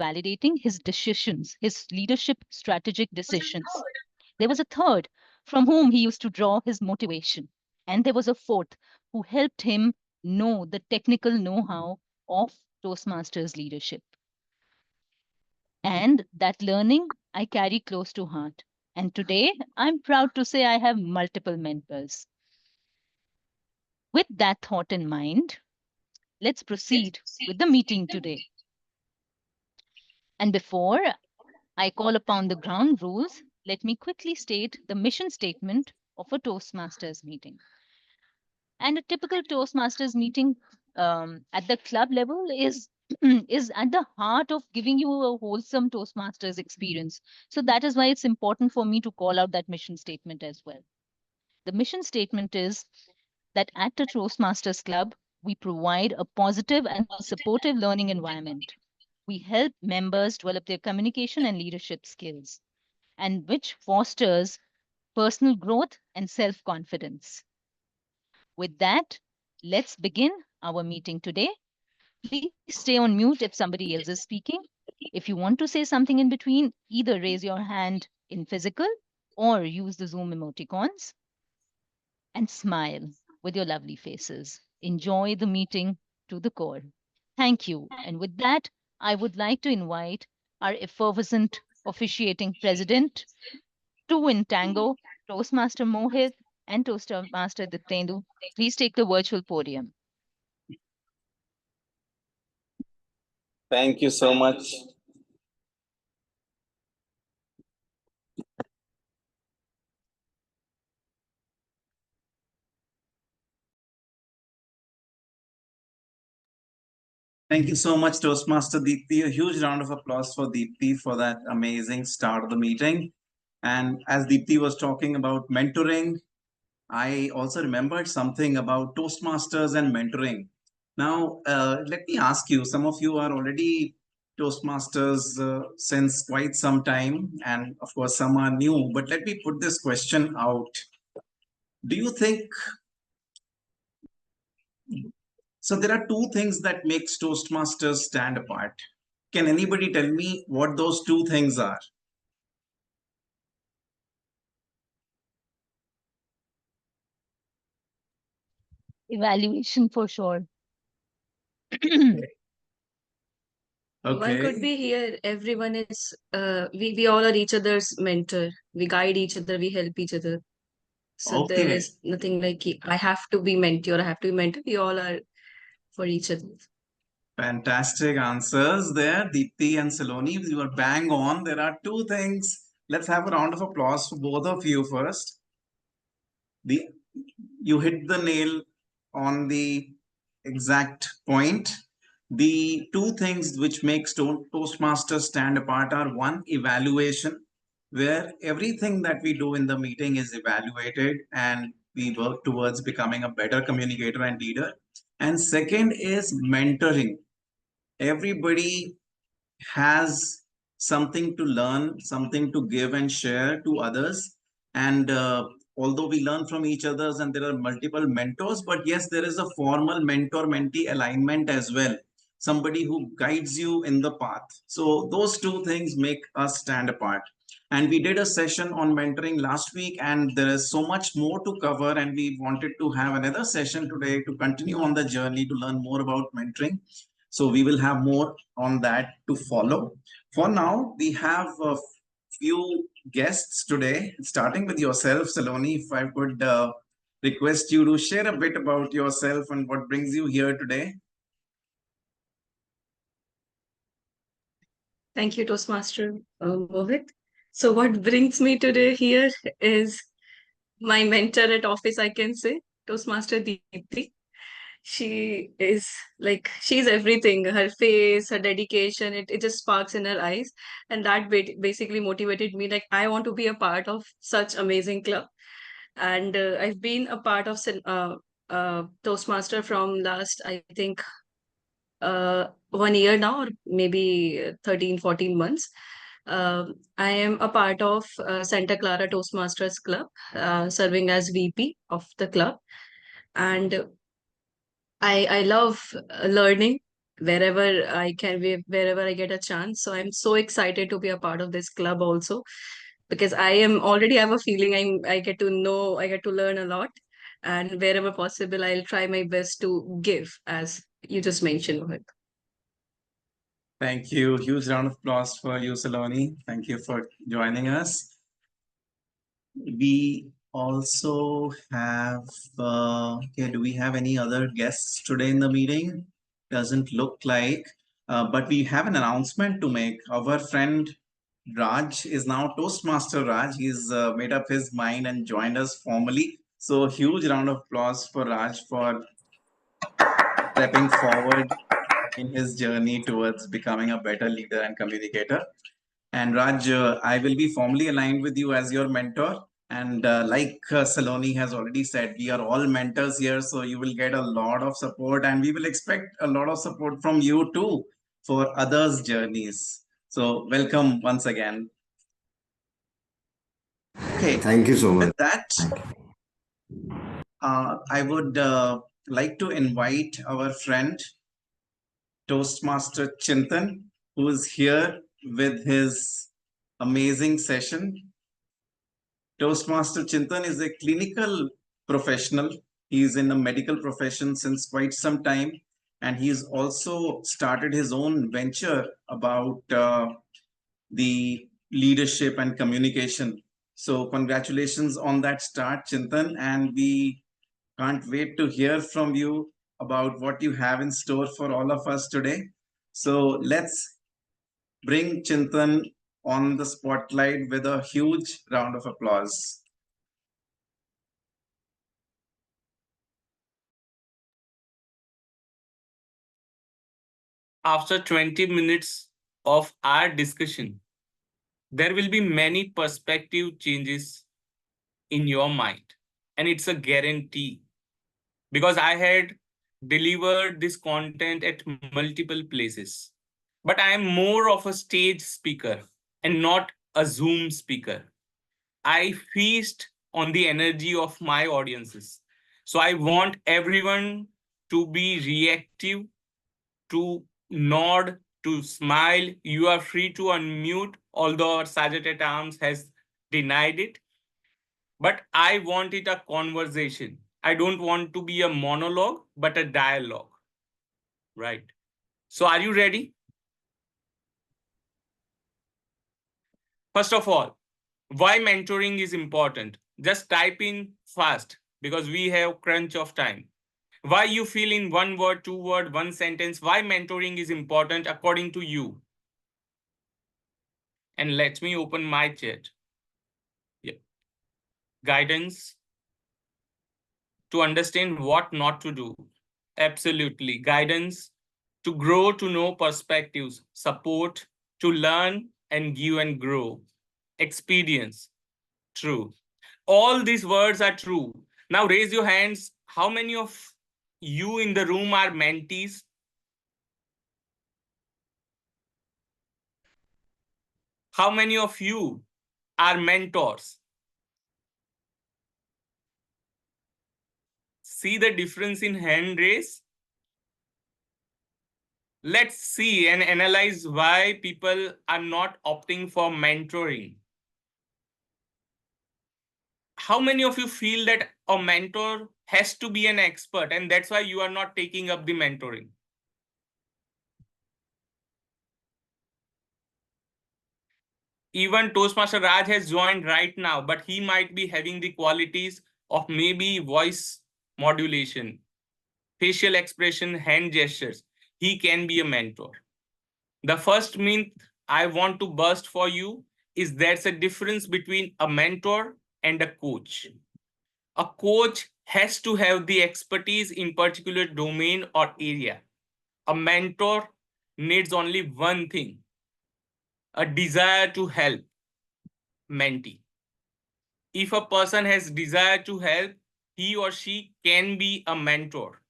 validating his decisions, his leadership strategic decisions. There was a third from whom he used to draw his motivation. And there was a fourth who helped him know the technical know how of Toastmasters leadership. And that learning I carry close to heart. And today I'm proud to say I have multiple mentors. With that thought in mind, let's proceed with the meeting today. And before I call upon the ground rules, let me quickly state the mission statement of a Toastmasters meeting. And a typical Toastmasters meeting at the club level is is at the heart of giving you a wholesome Toastmasters experience. So that is why it's important for me to call out that mission statement as well. The mission statement is that at the Toastmasters Club, we provide a positive and supportive learning environment. We help members develop their communication and leadership skills, and which fosters personal growth and self confidence. With that, let's begin our meeting today. Please stay on mute if somebody else is speaking. If you want to say something in between, either raise your hand in physical or use the Zoom emoticons and smile with your lovely faces. Enjoy the meeting to the core. Thank you. And with that, I would like to invite our effervescent officiating president, two in tango, Toastmaster Mohit and Toastmaster Diptendu. Please take the virtual podium. Thank you so much. Thank you so much, Toastmaster Deepthi. A huge round of applause for Deepthi for that amazing start of the meeting. And as Deepthi was talking about mentoring, I also remembered something about Toastmasters and mentoring. Now, let me ask you, some of you are already Toastmasters since quite some time, and of course, some are new, but let me put this question out. Do you think, so there are two things that makes Toastmasters stand apart. Can anybody tell me what those two things are? Evaluation for sure. One could be here. Everyone is, we all are each other's mentor. We guide each other. We help each other. So there Okay. is nothing like I have to be mentor. I have to be mentor. We all are for each other. Fantastic answers there, Deepthi and Saloni. You are bang on. There are two things. Let's have a round of applause for both of you first. You hit the nail on the exact point. The two things which makes Toastmasters stand apart are one, evaluation, where everything that we do in the meeting is evaluated and we work towards becoming a better communicator and leader. And second is mentoring. Everybody has something to learn, something to give and share to others. And although we learn from each other and there are multiple mentors, but yes, there is a formal mentor-mentee alignment as well. Somebody who guides you in the path. So those two things make us stand apart. And we did a session on mentoring last week, and there is so much more to cover. And we wanted to have another session today to continue on the journey to learn more about mentoring. So we will have more on that to follow. For now, we have a few guests today, starting with yourself, Saloni. If I could request you to share a bit about yourself and what brings you here today. Thank you, Toastmaster Mohit. So what brings me today here is my mentor at office, I can say, Toastmaster Deepthi. She is like, she's everything. Her face, her dedication, it just sparks in her eyes. And that basically motivated me. Like, I want to be a part of such amazing club. And I've been a part of Toastmaster from last, I think, 1 year now, or maybe 13, 14 months. I am a part of Santa Clara Toastmasters Club, serving as VP of the club. And I love learning. wherever I can, wherever I get a chance. So I'm so excited to be a part of this club also, because I am already have a feeling I get to know, I get to learn a lot, and wherever possible, I'll try my best to give, as you just mentioned, Mohit. Thank you. Huge round of applause for you, Saloni. Thank you for joining us. We also have, okay, do we have any other guests today in the meeting? Doesn't look like, but we have an announcement to make. Our friend Raj is now Toastmaster Raj. He's made up his mind and joined us formally. So, huge round of applause for Raj for stepping forward in his journey towards becoming a better leader and communicator. And Raj, I will be formally aligned with you as your mentor. And like Saloni has already said, we are all mentors here. So you will get a lot of support, and we will expect a lot of support from you too for others' journeys. So welcome once again. Okay. Thank you so much. With that, I would like to invite our friend Toastmaster Chintan, who is here with his amazing session. Toastmaster Chintan is a clinical professional. He is in the medical profession since quite some time, and he's also started his own venture about the leadership and communication. So, congratulations on that start, Chintan, and we can't wait to hear from you about what you have in store for all of us today. So, let's bring Chintan on the spotlight with a huge round of applause. After 20 minutes of our discussion, there will be many perspective changes in your mind. And it's a guarantee, because I had delivered this content at multiple places. But I am more of a stage speaker and not a Zoom speaker. I feast on the energy of my audiences. So I want everyone to be reactive, to nod, to smile. You are free to unmute, although our Sajid at Arms has denied it. But I want it a conversation. I don't want to be a monologue, but a dialogue. Right. So are you ready? First of all, why mentoring is important? Just type in fast, because we have crunch of time. Why you feel in one word, two word, one sentence, why mentoring is important according to you. And let me open my chat. Yeah. Guidance to understand what not to do. Absolutely. Guidance to grow, to know perspectives, support, to learn and give and grow. Experience. True. All these words are true. Now raise your hands. How many of you in the room are mentees? How many of you are mentors? See the difference in hand raise? Let's see and analyze why people are not opting for mentoring. How many of you feel that a mentor has to be an expert and that's why you are not taking up the mentoring? Even Toastmaster Raj has joined right now, but he might be having the qualities of maybe voice modulation, facial expression, hand gestures. He can be a mentor. The first myth I want to burst for you is there's a difference between a mentor and a coach. A coach has to have the expertise in particular domain or area. A mentor needs only one thing, a desire to help mentee. If a person has desire to help, he or she can be a mentor.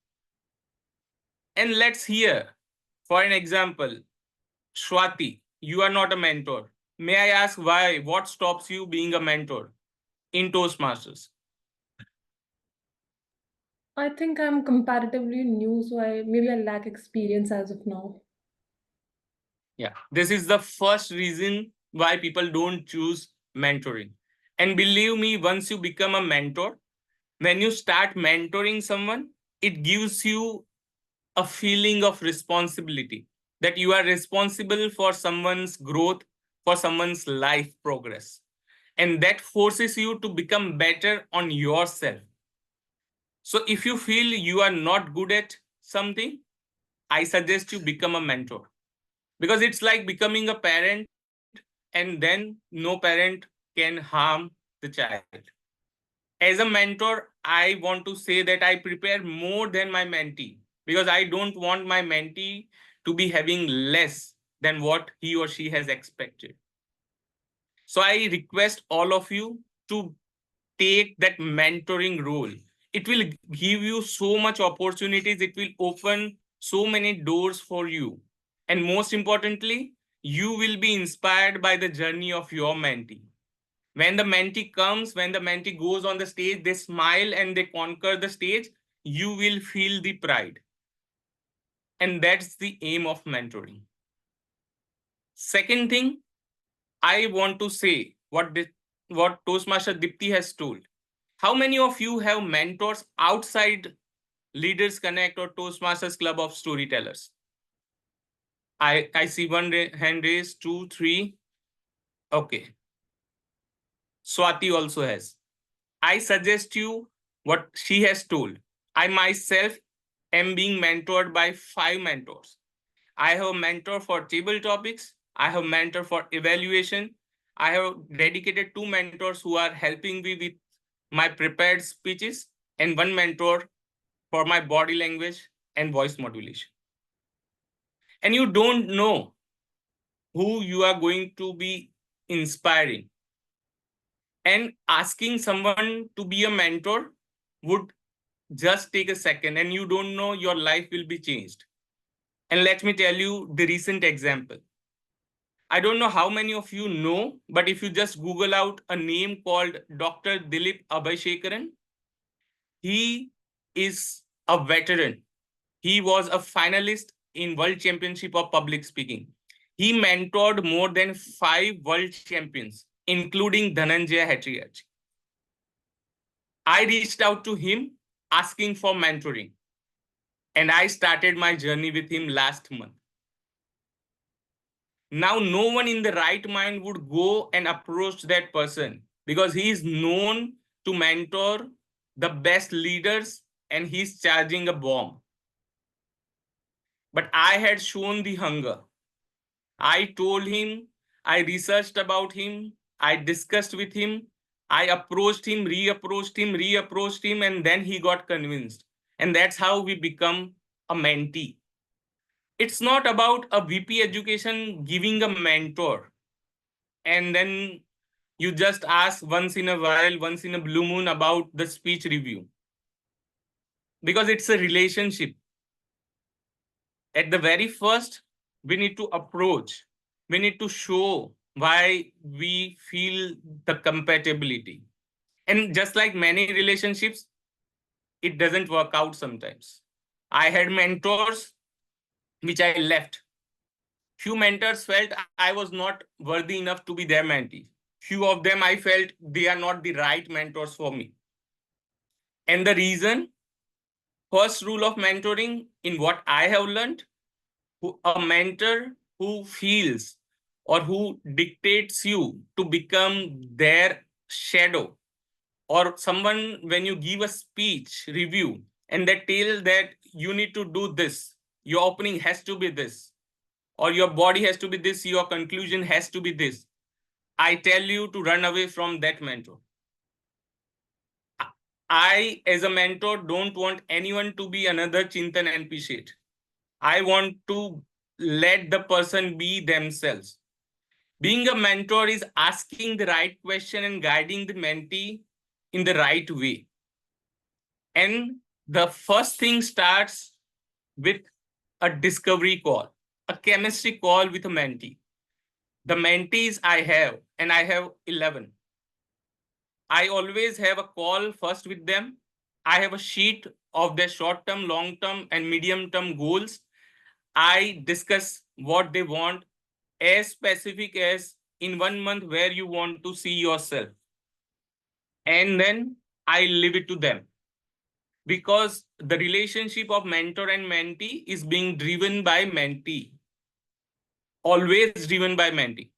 And let's hear, for an example, Swati, you are not a mentor. May I ask why? What stops you being a mentor in Toastmasters? I think I'm comparatively new, so maybe I lack experience as of now. Yeah, this is the first reason why people don't choose mentoring. And believe me, once you become a mentor, when you start mentoring someone, it gives you a feeling of responsibility, that you are responsible for someone's growth, for someone's life progress. And that forces you to become better on yourself. So if you feel you are not good at something, I suggest you become a mentor, because it's like becoming a parent and then no parent can harm the child. As a mentor, I want to say that I prepare more than my mentee, because I don't want my mentee to be having less than what he or she has expected. So I request all of you to take that mentoring role. It will give you so much opportunities. It will open so many doors for you. And most importantly, you will be inspired by the journey of your mentee. When the mentee comes, when the mentee goes on the stage, they smile and they conquer the stage, you will feel the pride. And that's the aim of mentoring. Second thing, I want to say what Toastmaster Dipti has told. How many of you have mentors outside Leaders Connect or Toastmasters Club of Storytellers? I see one hand raised, two, three. Okay. Swati also has. I suggest you what she has told. I myself am being mentored by 5 mentors. I have a mentor for table topics. I have a mentor for evaluation. I have dedicated 2 mentors who are helping me with my prepared speeches, and 1 mentor for my body language and voice modulation. And you don't know who you are going to be inspiring. And asking someone to be a mentor would just take a second, and you don't know your life will be changed. And let me tell you the recent example. I don't know how many of you know, but if you just Google out a name called Dr. Dilip Abhishekaran, he is a veteran. He was a finalist in World Championship of Public Speaking. He mentored more than 5 world champions, including Dhananjaya Hettiarji. I reached out to him asking for mentoring, and I started my journey with him last month. Now, no one in the right mind would go and approach that person, because he is known to mentor the best leaders and he's charging a bomb. But I had shown the hunger. I told him, I researched about him, I discussed with him, I approached him, reapproached him, and then he got convinced. And that's how we become a mentee. It's not about a VP education giving a mentor and then you just ask once in a while, once in a blue moon about the speech review. Because it's a relationship. At the very first, we need to approach, we need to show why we feel the compatibility. And just like many relationships, it doesn't work out sometimes. I had mentors which I left. Few mentors felt I was not worthy enough to be their mentee. Few of them I felt they are not the right mentors for me. And the reason, first rule of mentoring in what I have learned, a mentor who feels or who dictates you to become their shadow, or someone when you give a speech review and they tell that you need to do this, your opening has to be this, or your body has to be this, your conclusion has to be this, I tell you to run away from that mentor. I, as a mentor, don't want anyone to be another Chintan NP Sheth. I want to let the person be themselves. Being a mentor is asking the right question and guiding the mentee in the right way. And the first thing starts with a discovery call, a chemistry call with a mentee. The mentees I have, and I have 11. I always have a call first with them. I have a sheet of their short-term, long-term, and medium-term goals. I discuss what they want, as specific as in 1 month where you want to see yourself. And then I leave it to them. Because the relationship of mentor and mentee is being driven by mentee. Always driven by mentee.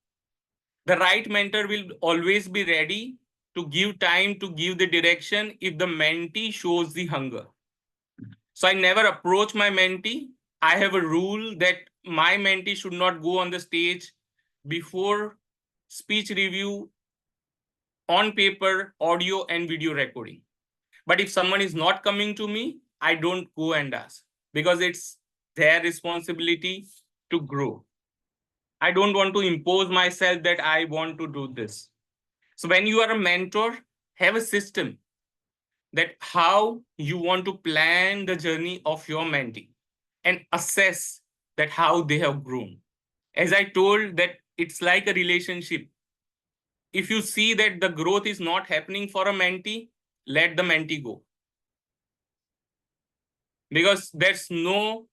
The right mentor will always be ready to give time, to give the direction if the mentee shows the hunger. So I never approach my mentee. I have a rule that my mentee should not go on the stage before speech review, on paper, audio, and video recording. But if someone is not coming to me, I don't go and ask, because it's their responsibility to grow. I don't want to impose myself that I want to do this. So when you are a mentor, have a system that how you want to plan the journey of your mentee and assess that how they have grown. As I told, that it's like a relationship. If you see that the growth is not happening for a mentee, let the mentee go. Because there's no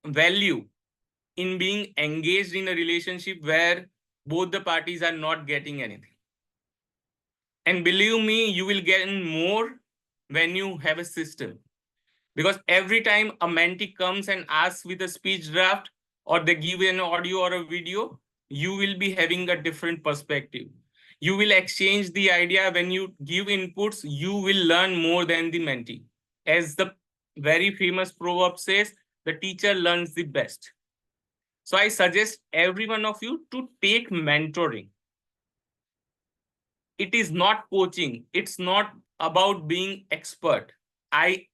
value in being engaged in a relationship where both the parties are not getting anything. And believe me, you will get more when you have a system. Because every time a mentee comes and asks with a speech draft, or they give an audio or a video, you will be having a different perspective. You will exchange the idea. When you give inputs, you will learn more than the mentee. As the very famous proverb says, the teacher learns the best. So I suggest every one of you to take mentoring. It is not coaching. It's not about being expert. I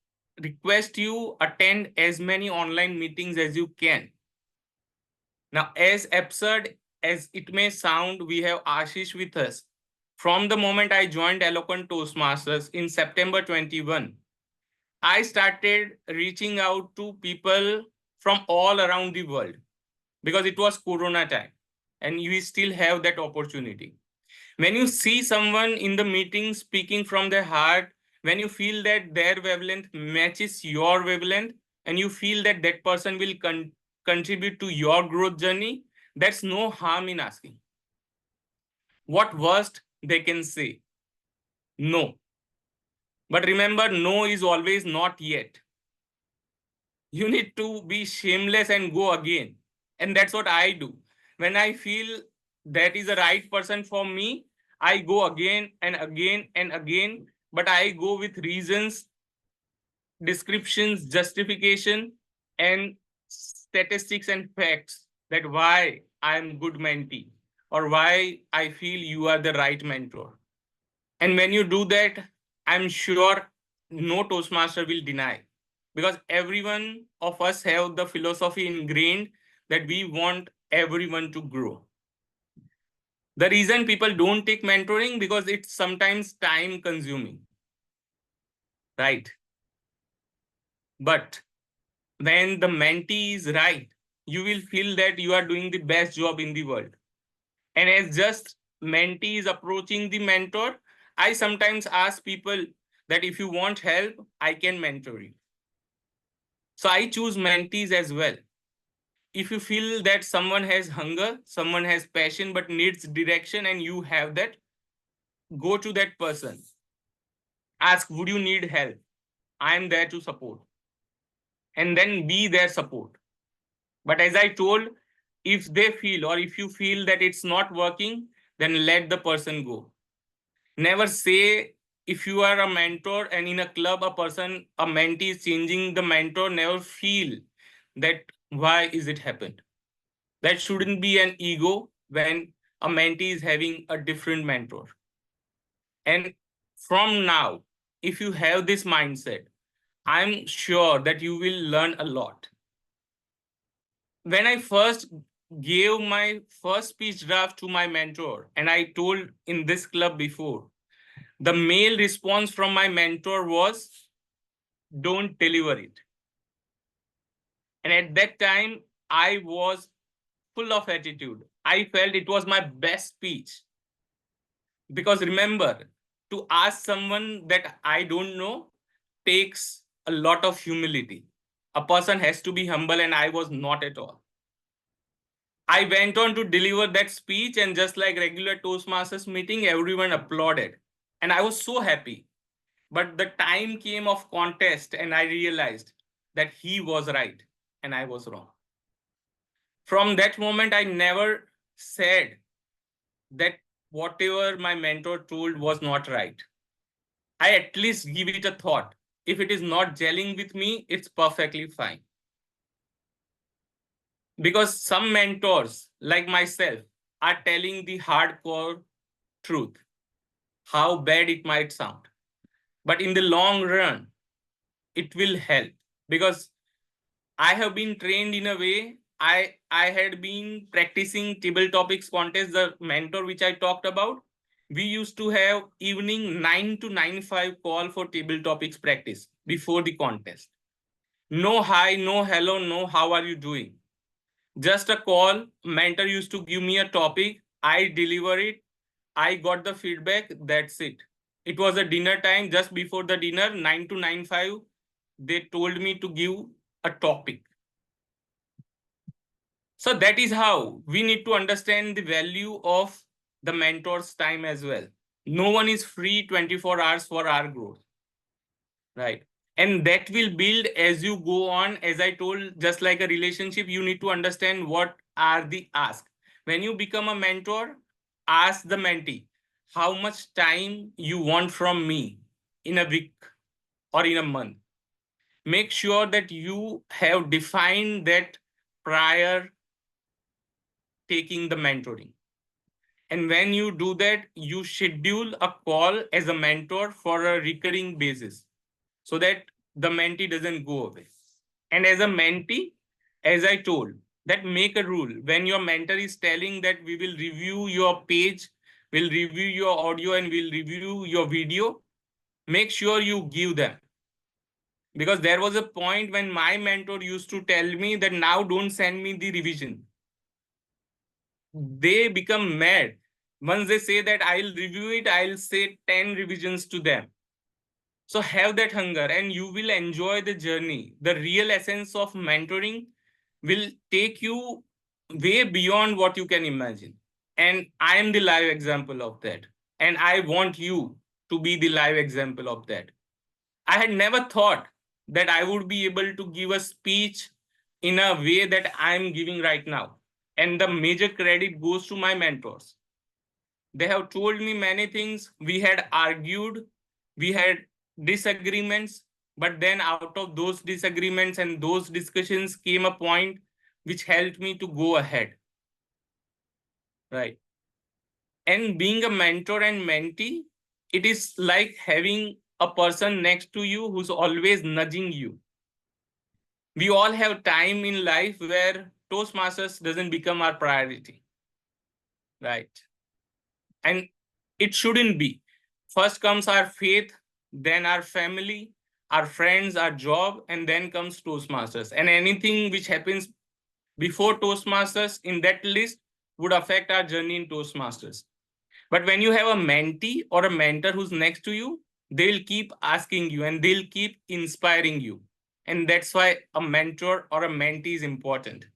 request you attend as many online meetings as you can. Now, as absurd as it may sound, we have Ashish with us. From the moment I joined Eloquent Toastmasters in September 21, I started reaching out to people from all around the world, because it was Corona time and we still have that opportunity. When you see someone in the meeting speaking from their heart, when you feel that their wavelength matches your wavelength, and you feel that that person will contribute to your growth journey, that's no harm in asking. What worst they can say? No. But remember, no is always not yet. You need to be shameless and go again. And that's what I do. When I feel that is the right person for me, I go again and again and again, but I go with reasons, descriptions, justification, and statistics and facts that why I'm good mentee or why I feel you are the right mentor. And when you do that, I'm sure no Toastmaster will deny, because everyone of us have the philosophy ingrained that we want everyone to grow. The reason people don't take mentoring, because it's sometimes time consuming, right? But when the mentee is right, you will feel that you are doing the best job in the world. And as just mentee is approaching the mentor, I sometimes ask people that if you want help, I can mentor you. So I choose mentees as well. If you feel that someone has hunger, someone has passion, but needs direction, and you have that, go to that person. Ask, would you need help? I am there to support. And then be their support. But as I told, if they feel or if you feel that it's not working, then let the person go. Never say, if you are a mentor and in a club, a mentee is changing the mentor, never feel that why is it happened. That shouldn't be an ego when a mentee is having a different mentor. And from now, if you have this mindset, I'm sure that you will learn a lot. When I first gave my first speech draft to my mentor, and I told in this club before, the mail response from my mentor was, don't deliver it. And at that time, I was full of attitude. I felt it was my best speech. Because remember, to ask someone that I don't know takes a lot of humility. A person has to be humble, and I was not at all. I went on to deliver that speech, and just like regular Toastmasters meeting, everyone applauded. And I was so happy. But the time came of contest, and I realized that he was right and I was wrong. From that moment, I never said that whatever my mentor told was not right. I at least give it a thought. If it is not gelling with me, it's perfectly fine. Because some mentors, like myself, are telling the hardcore truth, how bad it might sound. But in the long run, it will help. Because I have been trained in a way. I had been practicing table topics contest, the mentor which I talked about. We used to have evening 9 to 9:05 call for table topics practice before the contest. No hi, no hello, no how are you doing. Just a call. Mentor used to give me a topic. I deliver it. I got the feedback. That's it. It was a dinner time. Just before the dinner, 9 to 9:05, they told me to give a topic. So that is how we need to understand the value of the mentor's time as well. No one is free 24 hours for our growth, right? And that will build as you go on. As I told, just like a relationship, you need to understand what are the asks. When you become a mentor, ask the mentee, how much time you want from me in a week or in a month. Make sure that you have defined that prior taking the mentoring. And when you do that, you schedule a call as a mentor for a recurring basis so that the mentee doesn't go away. And as a mentee, as I told, that make a rule. When your mentor is telling that we will review your page, we'll review your audio, and we'll review your video, make sure you give them. Because there was a point when my mentor used to tell me that now don't send me the revision. They become mad. Once they say that I'll review it, I'll say 10 revisions to them. So have that hunger and you will enjoy the journey. The real essence of mentoring will take you way beyond what you can imagine. And I am the live example of that. And I want you to be the live example of that. I had never thought that I would be able to give a speech in a way that I'm giving right now. And the major credit goes to my mentors. They have told me many things. We had argued, we had disagreements, but then out of those disagreements and those discussions came a point which helped me to go ahead. Right. And being a mentor and mentee, it is like having a person next to you who's always nudging you. We all have time in life where Toastmasters doesn't become our priority. Right. And it shouldn't be. First comes our faith, then our family, our friends, our job, and then comes Toastmasters. And anything which happens before Toastmasters in that list would affect our journey in Toastmasters. But when you have a mentee or a mentor who's next to you, they'll keep asking you and they'll keep inspiring you. And that's why a mentor or a mentee is important.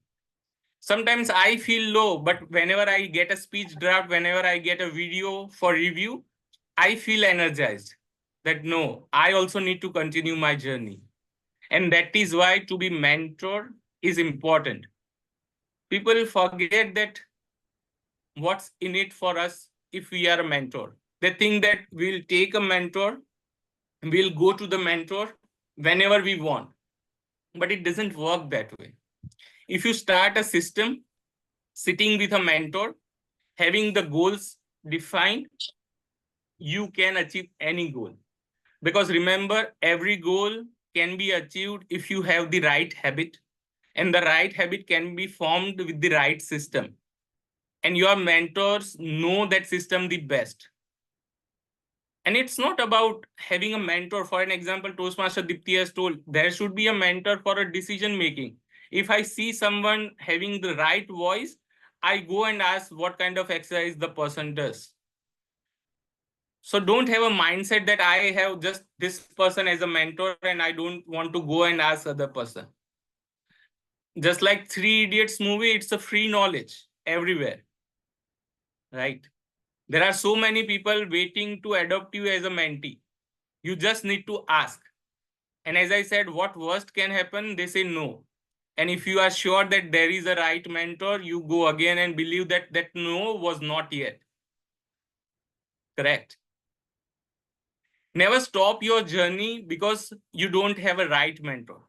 Sometimes I feel low, but whenever I get a speech draft, whenever I get a video for review, I feel energized that no, I also need to continue my journey. And that is why to be mentor is important. People forget that what's in it for us if we are a mentor. They think that we'll take a mentor, we'll go to the mentor whenever we want. But it doesn't work that way. If you start a system, sitting with a mentor, having the goals defined, you can achieve any goal. Because remember, every goal can be achieved if you have the right habit, and the right habit can be formed with the right system. And your mentors know that system the best. And it's not about having a mentor. For an example, Toastmaster Dipti has told there should be a mentor for a decision making. If I see someone having the right voice, I go and ask what kind of exercise the person does. So don't have a mindset that I have just this person as a mentor and I don't want to go and ask other person. Just like Three Idiots movie, it's a free knowledge everywhere, right? There are so many people waiting to adopt you as a mentee. You just need to ask. And as I said, what worst can happen? They say no. And if you are sure that there is a right mentor, you go again and believe that that no was not yet. Correct. Never stop your journey because you don't have a right mentor.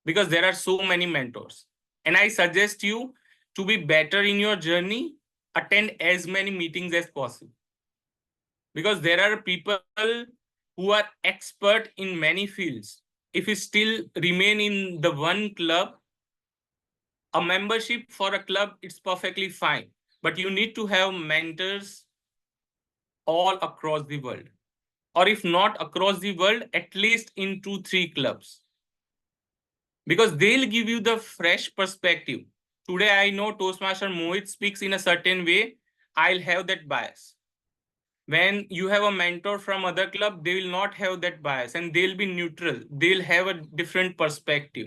Because there are so many mentors. And I suggest you to be better in your journey, attend as many meetings as possible. Because there are people who are expert in many fields. If you still remain in the one club, a membership for a club, it's perfectly fine. But you need to have mentors all across the world. Or if not across the world, at least in 2-3 clubs. Because they'll give you the fresh perspective. Today, I know Toastmaster Mohit speaks in a certain way. I'll have that bias. When you have a mentor from other club, they will not have that bias and they'll be neutral. They'll have a different perspective.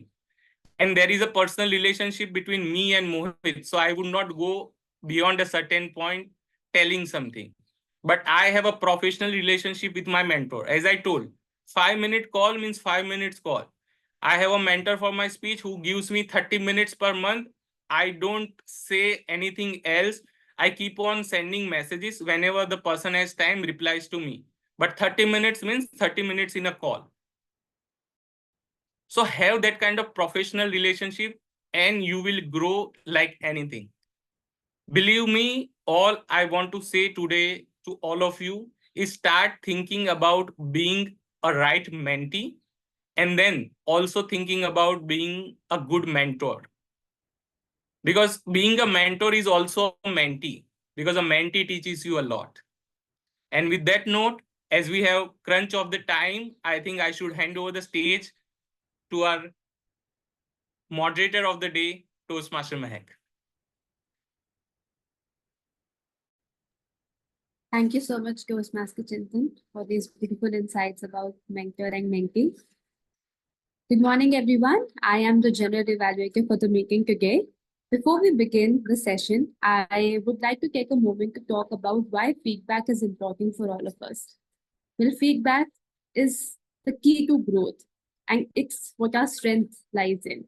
And there is a personal relationship between me and Mohit. So I would not go beyond a certain point telling something. But I have a professional relationship with my mentor. As I told, 5-minute call means 5 minutes call. I have a mentor for my speech who gives me 30 minutes per month. I don't say anything else. I keep on sending messages whenever the person has time, replies to me. But 30 minutes means 30 minutes in a call. So have that kind of professional relationship and you will grow like anything. Believe me, all I want to say today to all of you is start thinking about being a right mentee and then also thinking about being a good mentor. Because being a mentor is also a mentee, because a mentee teaches you a lot. And with that note, as we have crunch of the time, I think I should hand over the stage to our moderator of the day, Toastmaster Mehak. Thank you so much, Toastmaster Chintan, for these beautiful insights about mentor and mentee. Good morning, everyone. I am the general evaluator for the meeting today. Before we begin the session, I would like to take a moment to talk about why feedback is important for all of us. Well, feedback is the key to growth, and it's what our strength lies in.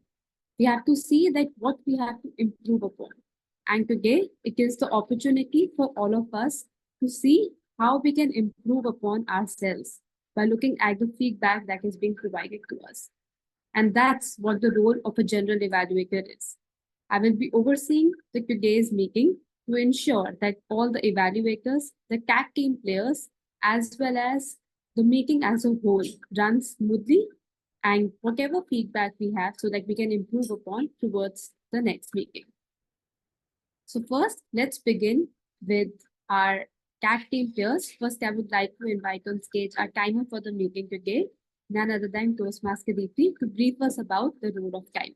We have to see that what we have to improve upon. And today, it is the opportunity for all of us to see how we can improve upon ourselves by looking at the feedback that is being provided to us. And that's what the role of a general evaluator is. I will be overseeing today's meeting to ensure that all the evaluators, the CAT team players, as well as the meeting as a whole runs smoothly and whatever feedback we have so that we can improve upon towards the next meeting. So first, let's begin with our CAT team players. First, I would like to invite on stage our timer for the meeting today, none other than Toastmaster Deepthi, to brief us about the role of time.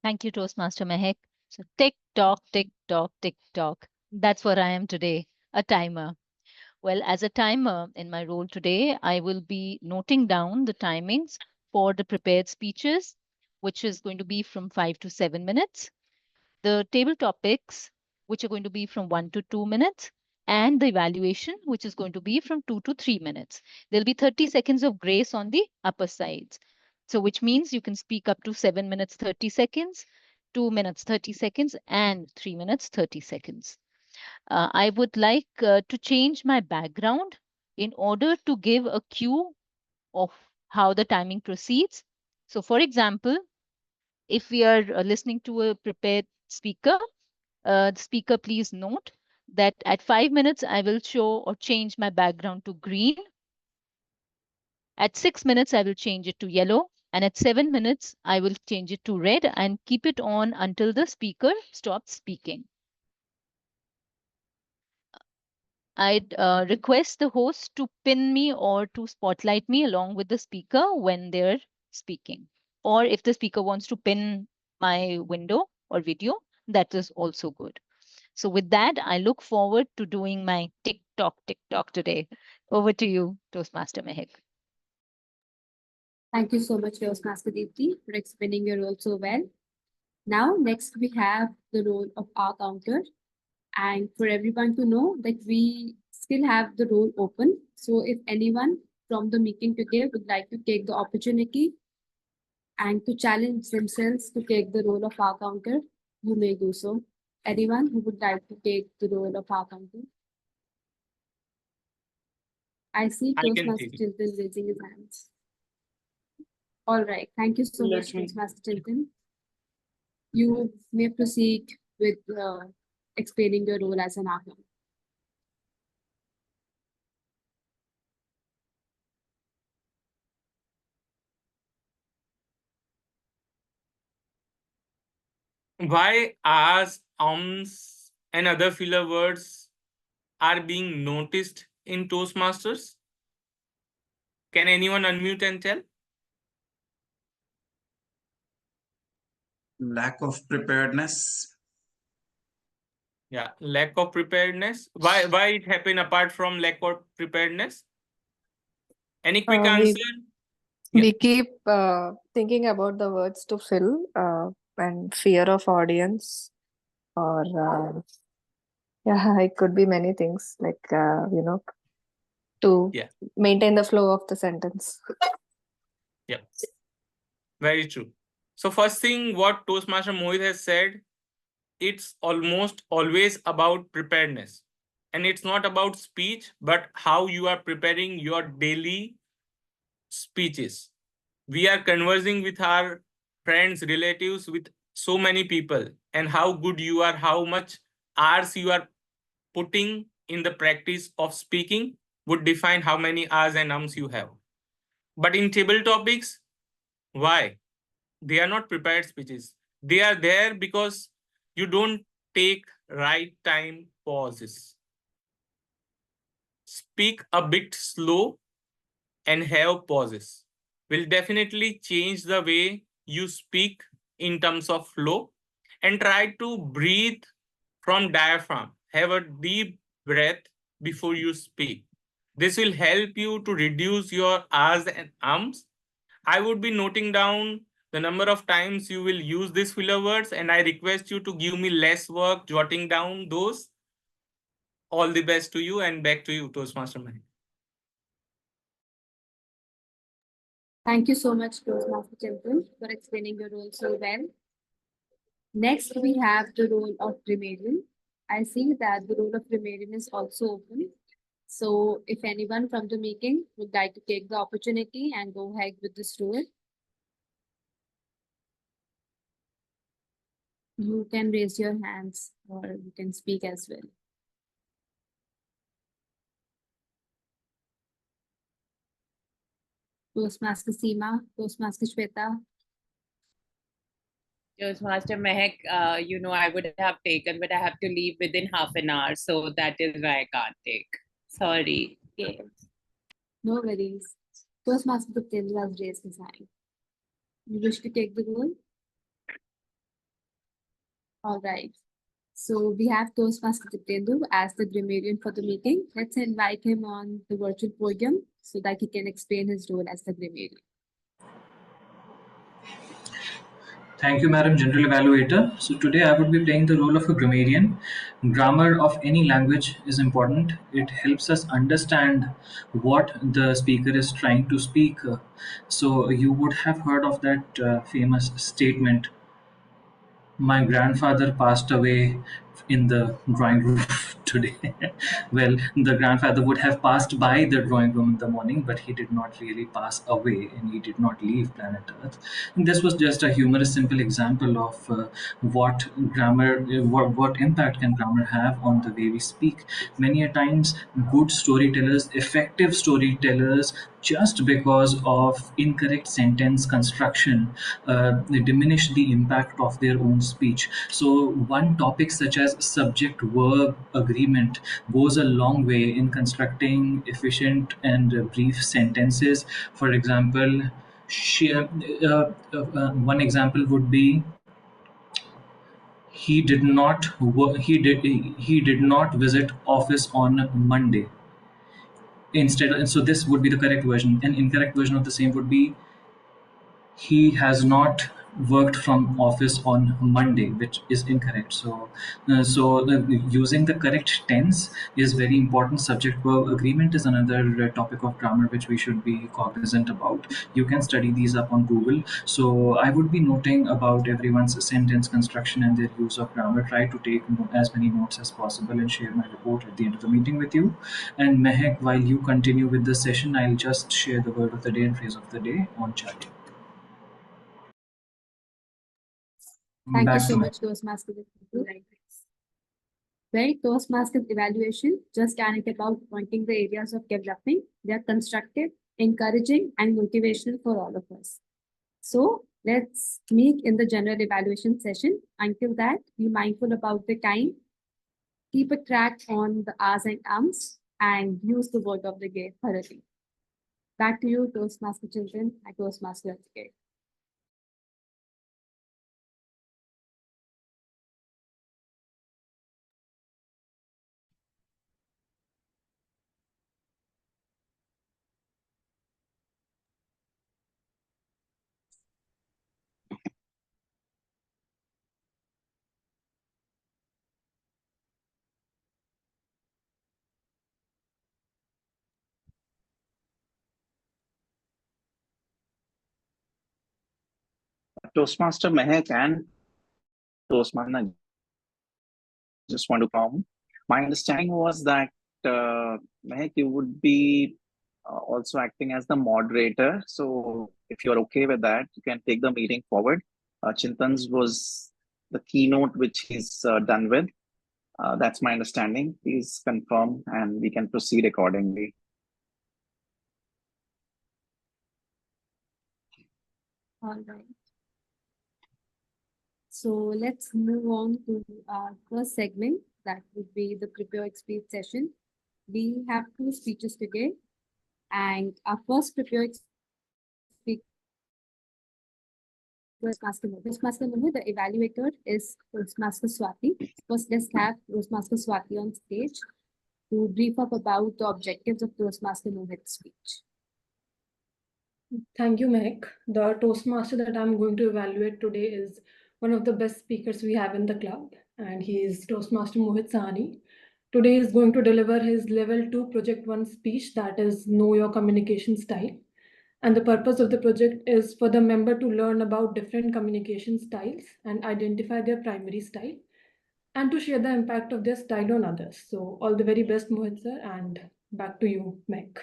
Thank you, Toastmaster Mehak. So tick tock, tick tock, tick tock. That's what I am today, a timer. Well, as a timer in my role today, I will be noting down the timings for the prepared speeches, which is going to be from 5 to 7 minutes. The table topics, which are going to be from 1 to 2 minutes, and the evaluation, which is going to be from 2 to 3 minutes. There'll be 30 seconds of grace on the upper sides. So which means you can speak up to 7 minutes, 30 seconds, 2 minutes, 30 seconds, and 3 minutes, 30 seconds. I would like to change my background in order to give a cue of how the timing proceeds. So for example, if we are listening to a prepared speaker, the speaker please note that at 5 minutes, I will show or change my background to green. At 6 minutes, I will change it to yellow. And at 7 minutes, I will change it to red and keep it on until the speaker stops speaking. I'd request the host to pin me or to spotlight me along with the speaker when they're speaking. Or if the speaker wants to pin my window or video, that is also good. So with that, I look forward to doing my TikTok today. Over to you, Toastmaster Mehak. Thank you so much, Toastmaster Deepti, for explaining your role so well. Now, next we have the role of our counter. And for everyone to know that we still have the role open. So if anyone from the meeting today would like to take the opportunity and to challenge themselves to take the role of our counter, you may do so. Anyone who would like to take the role of our counter? I see I can Toastmaster take it. Chintan raising his hands. All right. Thank you so Let much, me- Toastmaster Chintan. You may proceed with explaining your role as an outcome. Why as, and other filler words are being noticed in Toastmasters? Can anyone unmute and tell? Lack of preparedness. Yeah, lack of preparedness. Why it happen apart from lack of preparedness? Any quick We- answer? Yeah. We keep thinking about the words to fill and fear of audience, or yeah, it could be many things like to Yeah. maintain the flow of the sentence. Yeah, very true. So first thing, what Toastmaster Mohit has said, it's almost always about preparedness. And it's not about speech, but how you are preparing your daily speeches. We are conversing with our friends, relatives, with so many people, and how good you are, how much hours you are putting in the practice of speaking would define how many hours and ums you have. But in table topics, why? They are not prepared speeches. They are there because you don't take right time pauses. Speak a bit slow and have pauses will definitely change the way you speak in terms of flow, and try to breathe from diaphragm. Have a deep breath before you speak. This will help you to reduce your ahs and ums. I would be noting down the number of times you will use these filler words, and I request you to give me less work jotting down those. All the best to you, and back to you, Toastmaster Mahek. Thank you so much, Toastmaster Chintan, for explaining your role so well. Next, we have the role of grammarian. I see that the role of grammarian is also open. So if anyone from the meeting would like to take the opportunity and go ahead with this role, you can raise your hands or you can speak as well. Toastmaster Seema, Toastmaster Shweta. Toastmaster Mehak, I would have taken, but I have to leave within half an hour. So that is why I can't take. Sorry. Okay. No worries. Toastmaster Guptendra has raised his hand. You wish to take the role? All right. So we have Toastmaster Jitendu as the grammarian for the meeting. Let's invite him on the virtual podium so that he can explain his role as the grammarian. Thank you, Madam General Evaluator. So today I would be playing the role of a grammarian. Grammar of any language is important. It helps us understand what the speaker is trying to speak. So you would have heard of that famous statement, "My grandfather passed away in the drawing room today." Well, the grandfather would have passed by the drawing room in the morning, but he did not really pass away and he did not leave planet Earth. And this was just a humorous, simple example of what grammar, what impact can grammar have on the way we speak. Many a times, good storytellers, effective storytellers, just because of incorrect sentence construction, they diminish the impact of their own speech. So one topic such as subject-verb agreement goes a long way in constructing efficient and brief sentences. For example, one example would be, he did not he did not visit office on Monday. Instead, so this would be the correct version. An incorrect version of the same would be he has not worked from office on Monday, which is incorrect. So using the correct tense is very important. Subject verb agreement is another topic of grammar which we should be cognizant about. You can study these up on Google. So I would be noting about everyone's sentence construction and their use of grammar. Try to take as many notes as possible and share my report at the end of the meeting with you. And Mehek, while you continue with the session, I'll just share the word of the day and phrase of the day on chat. Thank you Back so to much, Toastmaster. Well, Toastmasters evaluation just ain't about pointing the areas of developing. They are constructive, encouraging, and motivational for all of us. So let's meet in the general evaluation session. Until that, be mindful about the time, keep a track on the R's and M's, and use the word of the day thoroughly. Back to you, Toastmaster children and Toastmaster educate. Toastmaster Mehak and Toastmaster, just want to come. My understanding was that Mehak, you would be also acting as the moderator. So if you're okay with that, you can take the meeting forward. Chintan's was the keynote which he's done with. That's my understanding. Please confirm and we can proceed accordingly. All right. So let's move on to our first segment. That would be the prepared speech session. We have two speeches today, and our first prepared speaker is Toastmaster Mohit. The evaluator is Toastmaster Swati. First, let's have Toastmaster Swati on stage to brief up about the objectives of Toastmaster Mohit's speech. Thank you, Mehak. The Toastmaster that I'm going to evaluate today is one of the best speakers we have in the club, and he is Toastmaster Mohit Sahani. Today he is going to deliver his level 2 project 1 speech, that is Know Your Communication Style. And the purpose of the project is for the member to learn about different communication styles and identify their primary style, and to share the impact of their style on others. So all the very best, Mohit sir, and back to you, Mehak.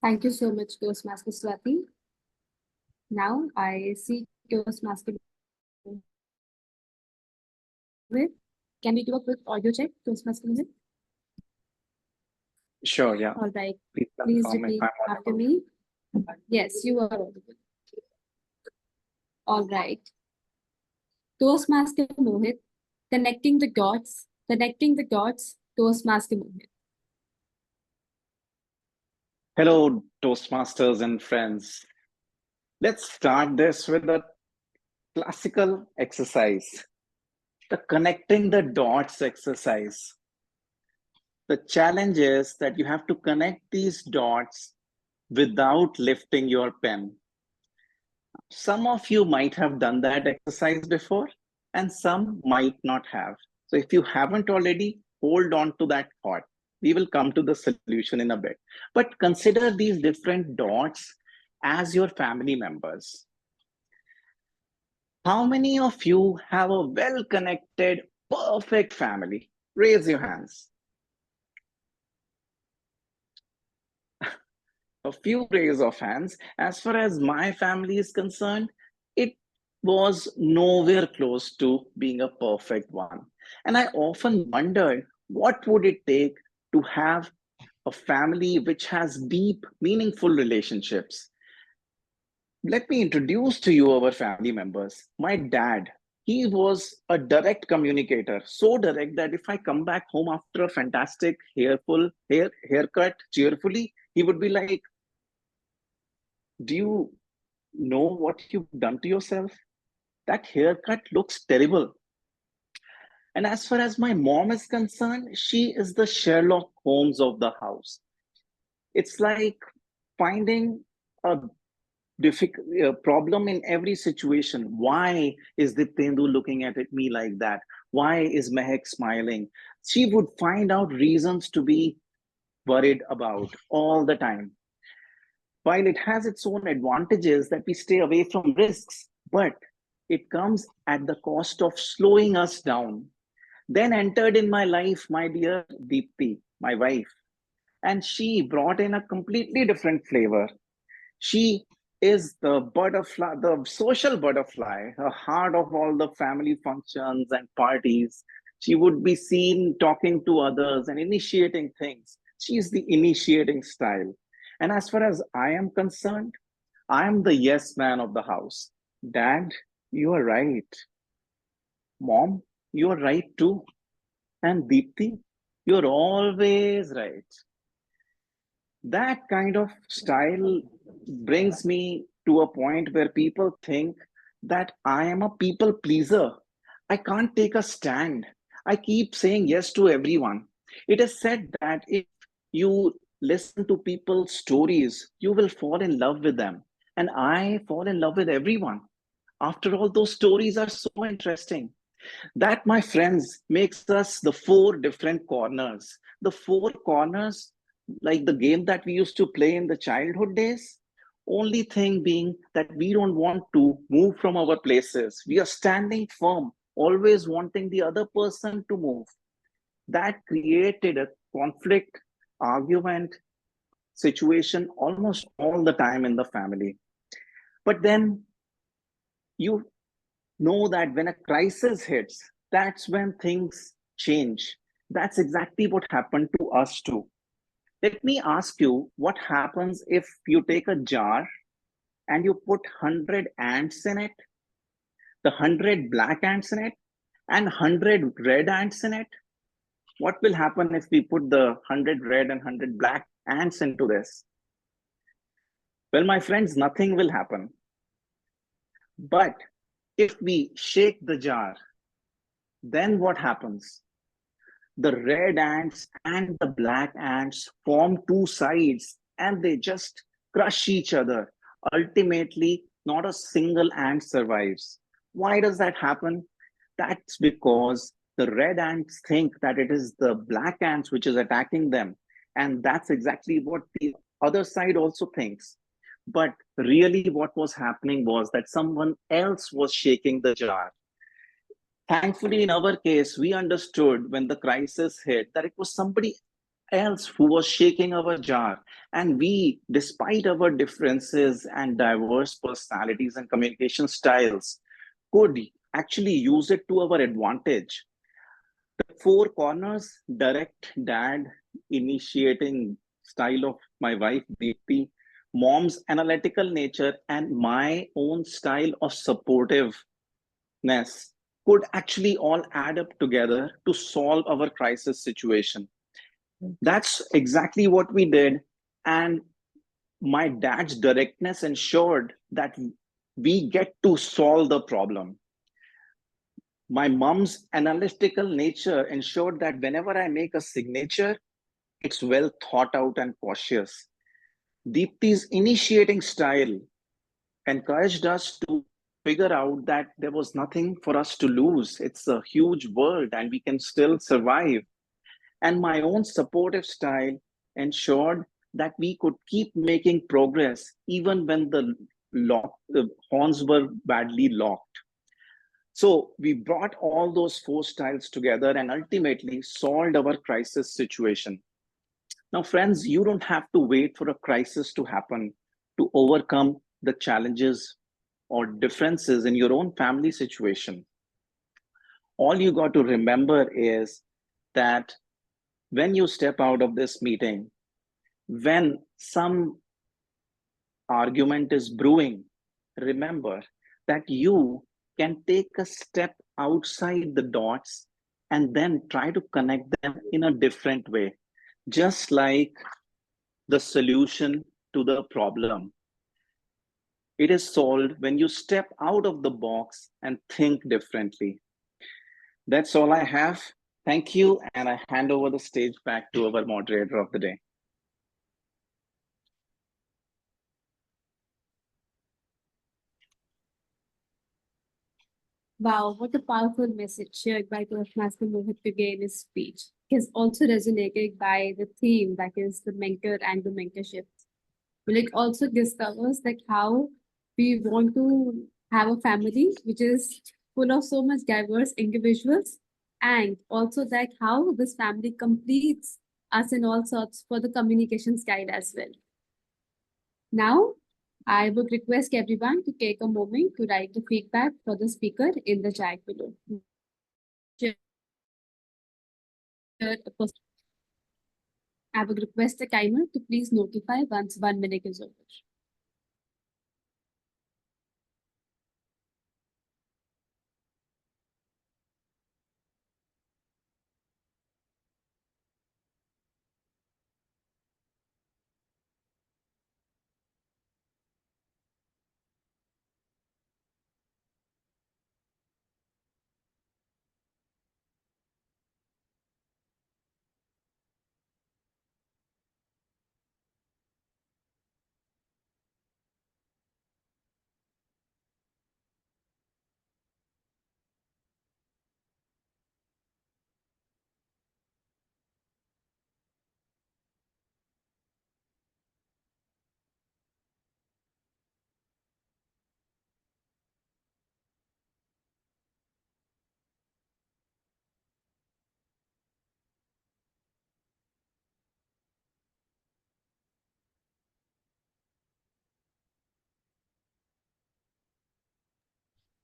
Thank you so much, Toastmaster Swati. Now I see Toastmaster Mohit. Can we do a quick audio check, Toastmaster Mohit? Sure, yeah. All right. Please Please confirm if repeat I'm after audible. me. Yes, you are audible. All right. Toastmaster Mohit, connecting the dots, Toastmaster Mohit. Hello, Toastmasters and friends. Let's start this with a classical exercise, the connecting the dots exercise. The challenge is that you have to connect these dots without lifting your pen. Some of you might have done that exercise before, and some might not have. So if you haven't already, hold on to that thought. We will come to the solution in a bit. But consider these different dots as your family members. How many of you have a well-connected, perfect family? Raise your hands. A few raise of hands. As far as my family is concerned, it was nowhere close to being a perfect one. And I often wondered, what would it take to have a family which has deep, meaningful relationships? Let me introduce to you our family members. My dad, he was a direct communicator, so direct that if I come back home after a fantastic haircut cheerfully, he would be like, do you know what you've done to yourself? That haircut looks terrible. And as far as my mom is concerned, she is the Sherlock Holmes of the house. It's like finding a difficult problem in every situation. Why is Diptendu looking at me like that? Why is Mehak smiling? She would find out reasons to be worried about all the time. While it has its own advantages that we stay away from risks, but it comes at the cost of slowing us down. Then entered in my life my dear Deepti, my wife, and she brought in a completely different flavor. She is the butterfly, the social butterfly, the heart of all the family functions and parties. She would be seen talking to others and initiating things. She is the initiating style. And as far as I am concerned, I am the yes man of the house. Dad, you are right. Mom, you are right too. And Deepti, you're always right. That kind of style brings me to a point where people think that I am a people pleaser. I can't take a stand. I keep saying yes to everyone. It is said that if you listen to people's stories, you will fall in love with them. And I fall in love with everyone. After all, those stories are so interesting. That, my friends, makes us the four different corners. The four corners, like the game that we used to play in the childhood days. Only thing being that we don't want to move from our places. We are standing firm, always wanting the other person to move. That created a conflict, argument, situation almost all the time in the family. But then you know that when a crisis hits, that's when things change. That's exactly what happened to us too. Let me ask you, what happens if you take a jar and you put 100 ants in it, the 100 black ants in it, and 100 red ants in it? What will happen if we put the 100 red and 100 black ants into this? Well, my friends, nothing will happen. But if we shake the jar, then what happens? The red ants and the black ants form two sides and they just crush each other. Ultimately, not a single ant survives. Why does that happen? That's because the red ants think that it is the black ants which is attacking them. And that's exactly what the other side also thinks. But really, what was happening was that someone else was shaking the jar. Thankfully, in our case, we understood when the crisis hit that it was somebody else who was shaking our jar. And we, despite our differences and diverse personalities and communication styles, could actually use it to our advantage. The four corners, direct dad, initiating style of my wife, Deepti, mom's analytical nature, and my own style of supportiveness could actually all add up together to solve our crisis situation. That's exactly what we did. And my dad's directness ensured that we get to solve the problem. My mom's analytical nature ensured that whenever I make a signature, it's well thought out and cautious. Deepti's initiating style encouraged us to figure out that there was nothing for us to lose. It's a huge world and we can still survive. And my own supportive style ensured that we could keep making progress even when the horns were badly locked. So we brought all those four styles together and ultimately solved our crisis situation. Now, friends, you don't have to wait for a crisis to happen to overcome the challenges or differences in your own family situation. All you got to remember is that when you step out of this meeting, when some argument is brewing, remember that you can take a step outside the dots and then try to connect them in a different way, just like the solution to the problem. It is solved when you step out of the box and think differently. That's all I have. Thank you, and I hand over the stage back to our moderator of the day. Wow, what a powerful message shared by Toastmaster Mohit today in his speech. He's also resonated by the theme that is the mentor and the mentorship. Well, it also discovers like how we want to have a family which is full of so much diverse individuals, and also that how this family completes us in all sorts for the communication style as well. Now, I would request everyone to take a moment to write the feedback for the speaker in the chat below. I would request the timer to please notify once 1 minute is over.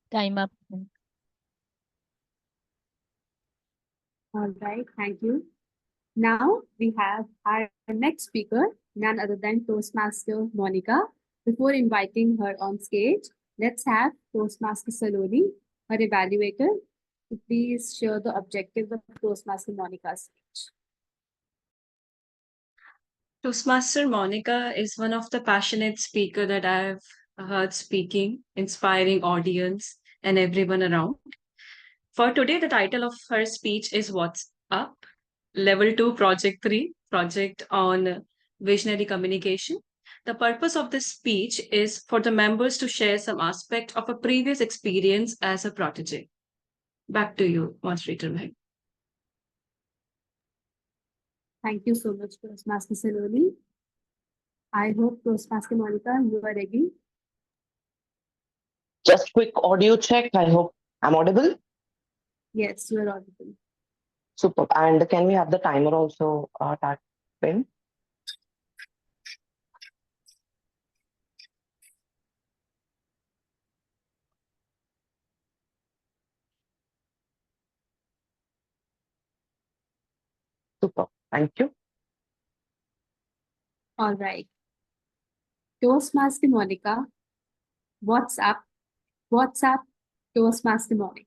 Time up. All right, thank you. Now we have our next speaker, none other than Toastmaster Monica. Before inviting her on stage, let's have Toastmaster Saloni, her evaluator, to please share the objectives of Toastmaster Monica's speech. Toastmaster Monica is one of the passionate speaker that I've heard speaking, inspiring audience and everyone around. For today, the title of her speech is What's Up? Level 2, Project 3, project on visionary communication. The purpose of this speech is for the members to share some aspect of a previous experience as a protege. Back to you, Moderator Meg. Thank you so much, Toastmaster Saloni. I hope Toastmaster Monica, you are ready. Just quick audio check. I hope I'm audible. Yes, you are audible. Super. And can we have the timer also tagged in? Super. Thank you. All right. Toastmaster Monica, what's up? What's up, Toastmaster Monica?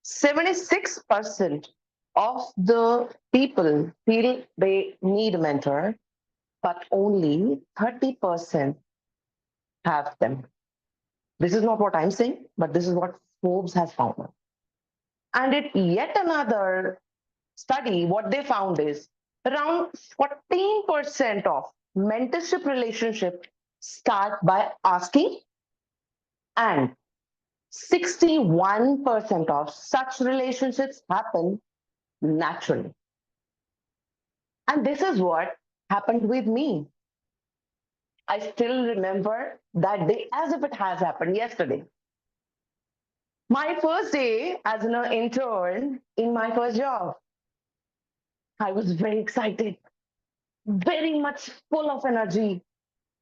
%76% of the people feel they need a mentor, but only 30% have them. This is not what I'm saying, but this is what Forbes has found. And it yet another study, what they found is around 14% of mentorship relationships start by asking, and 61% of such relationships happen naturally. And this is what happened with me. I still remember that day as if it has happened yesterday. My first day as an intern in my first job. I was very excited, very much full of energy,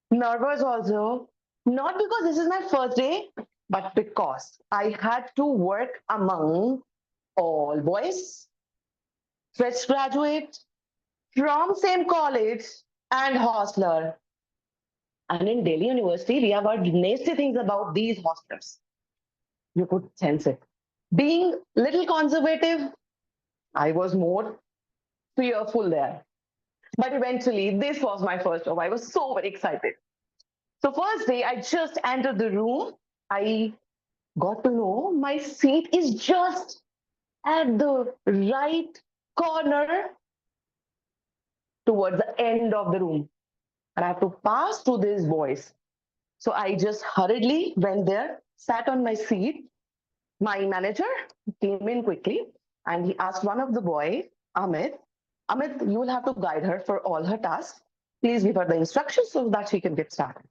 nervous also, not because this is my first day, but because I had to work among all boys, fresh graduate, from same college and hostler. And in Delhi University, we have heard nasty things about these hostlers. You could sense it. Being little conservative, I was more fearful there. But eventually, this was my first job. I was so very excited. So first day, I just entered the room. I got to know my seat is just at the right corner towards the end of the room. And I have to pass to these boys. So I just hurriedly went there, sat on my seat. My manager came in quickly and he asked one of the boy, Amit, Amit, you will have to guide her for all her tasks. Please give her the instructions so that she can get started.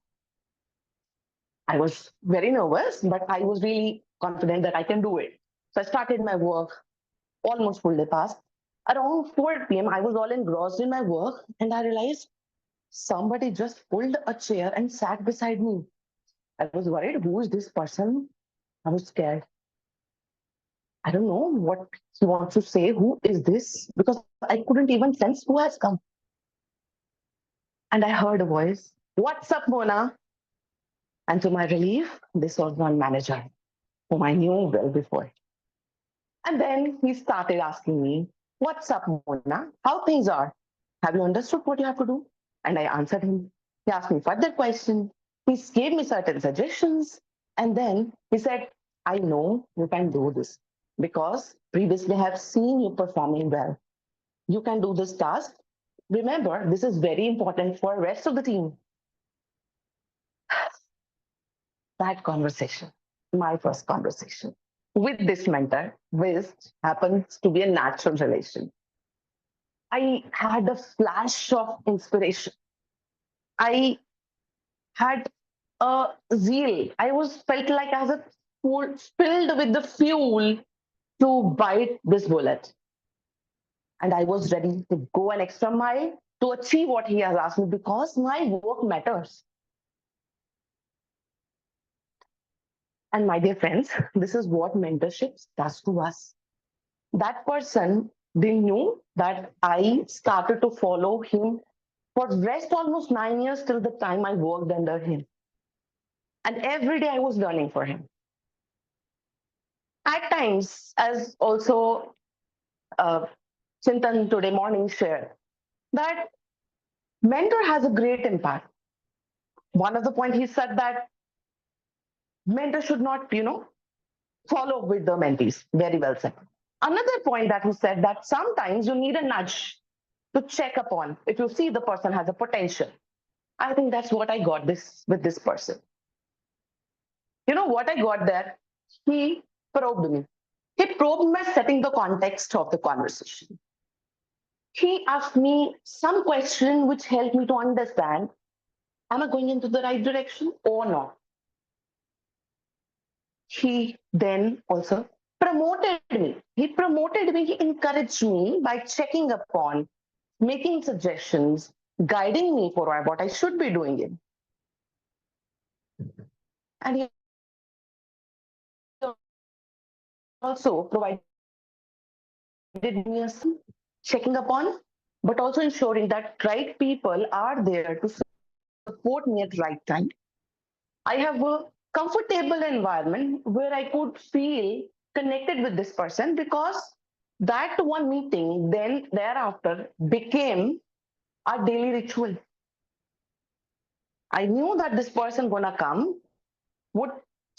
I was very nervous, but I was really confident that I can do it. So I started my work, almost full day passed. Around 4 p.m., I was all engrossed in my work and I realized somebody just pulled a chair and sat beside me. I was worried, who is this person? I was scared. I don't know what he wants to say. Who is this? Because I couldn't even sense who has come. And I heard a voice, "What's up, Mona?" And to my relief, this was one manager whom I knew well before. And then he started asking me, "What's up, Mona? How things are? Have you understood what you have to do?" And I answered him. He asked me further questions. He gave me certain suggestions. And then he said, "I know you can do this because previously I have seen you performing well. You can do this task. Remember, this is very important for the rest of the team." That conversation, my first conversation with this mentor, which happens to be a natural relation. I had a flash of inspiration. I had a zeal. I was felt like I was filled with the fuel to bite this bullet. And I was ready to go an extra mile to achieve what he has asked me because my work matters. And my dear friends, this is what mentorship does to us. That person, they knew that I started to follow him for rest almost 9 years till the time I worked under him. And every day I was learning for him. At times, as also uh, Chintan today morning shared, that mentor has a great impact. One of the point he said that mentor should not, follow with the mentees. Very well said. Another point that he said that sometimes you need a nudge to check upon if you see the person has a potential. I think that's what I got this with this person. You know what I got there? He probed me. He probed me by setting the context of the conversation. He asked me some question which helped me to understand, am I going into the right direction or not? He then also promoted me. He promoted me, he encouraged me by checking upon, making suggestions, guiding me for what I should be doing in. And he also provided me a checking upon, but also ensuring that right people are there to support me at right time. I have a comfortable environment where I could feel connected with this person because that one meeting then thereafter became a daily ritual. I knew that this person gonna come, would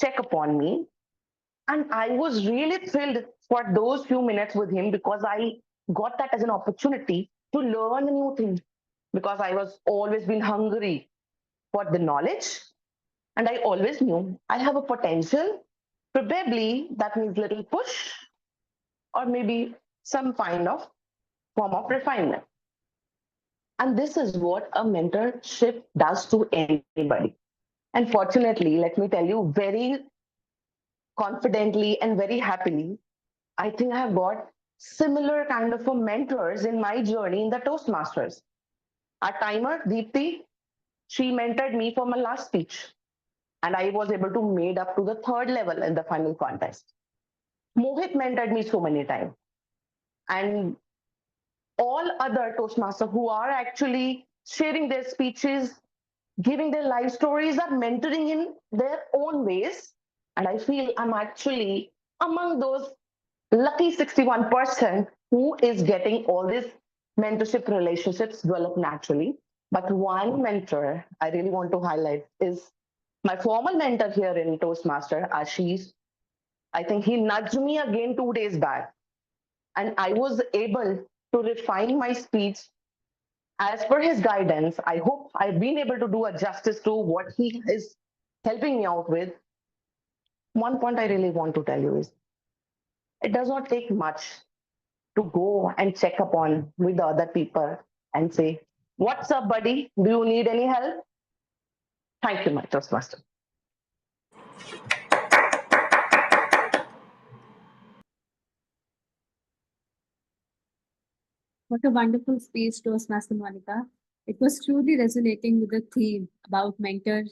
check upon me, and I was really thrilled for those few minutes with him because I got that as an opportunity to learn a new thing because I was always been hungry for the knowledge and I always knew I have a potential. Probably that means little push or maybe some kind of form of refinement. And this is what a mentorship does to anybody. And fortunately, let me tell you very confidently and very happily, I think I have got similar kind of a mentors in my journey in the Toastmasters. Our timer, Deepti, she mentored me for my last speech. And I was able to made up to the third level in the final contest. Mohit mentored me so many times. And all other Toastmasters who are actually sharing their speeches, giving their life stories, are mentoring in their own ways. And I feel I'm actually among those lucky 61% who is getting all this mentorship relationships develop naturally. But one mentor I really want to highlight is my former mentor here in Toastmaster, Ashish. I think he nudged me again 2 days back, and I was able to refine my speech as per his guidance. I hope I've been able to do a justice to what he is helping me out with. One point I really want to tell you is it does not take much to go and check upon with the other people and say, "What's up, buddy? Do you need any help?" Thank you, my Toastmaster. What a wonderful speech, Toastmaster Monica. It was truly resonating with the theme about mentor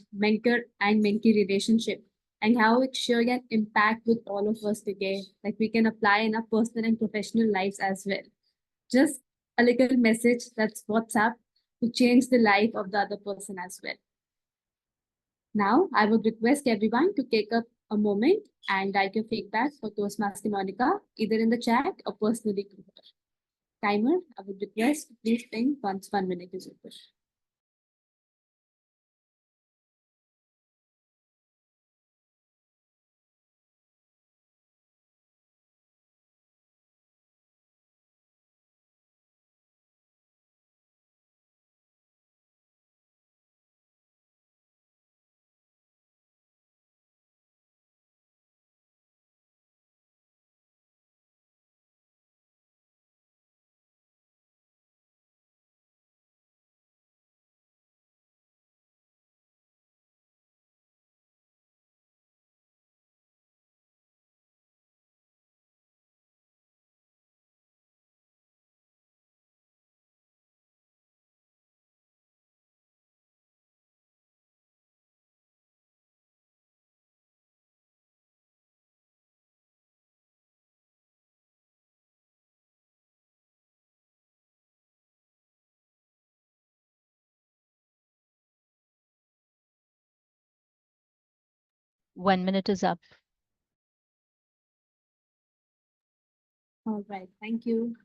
and mentee relationship and how it shared an impact with all of us today, like we can apply in our personal and professional lives as well. Just a little message that's WhatsApp to change the life of the other person as well. Now, I would request everyone to take up a moment and write your feedback for Toastmaster Monica, either in the chat or personally to her. Timer, I would request please ping once 1 minute is over. One minute is up. All right, thank you.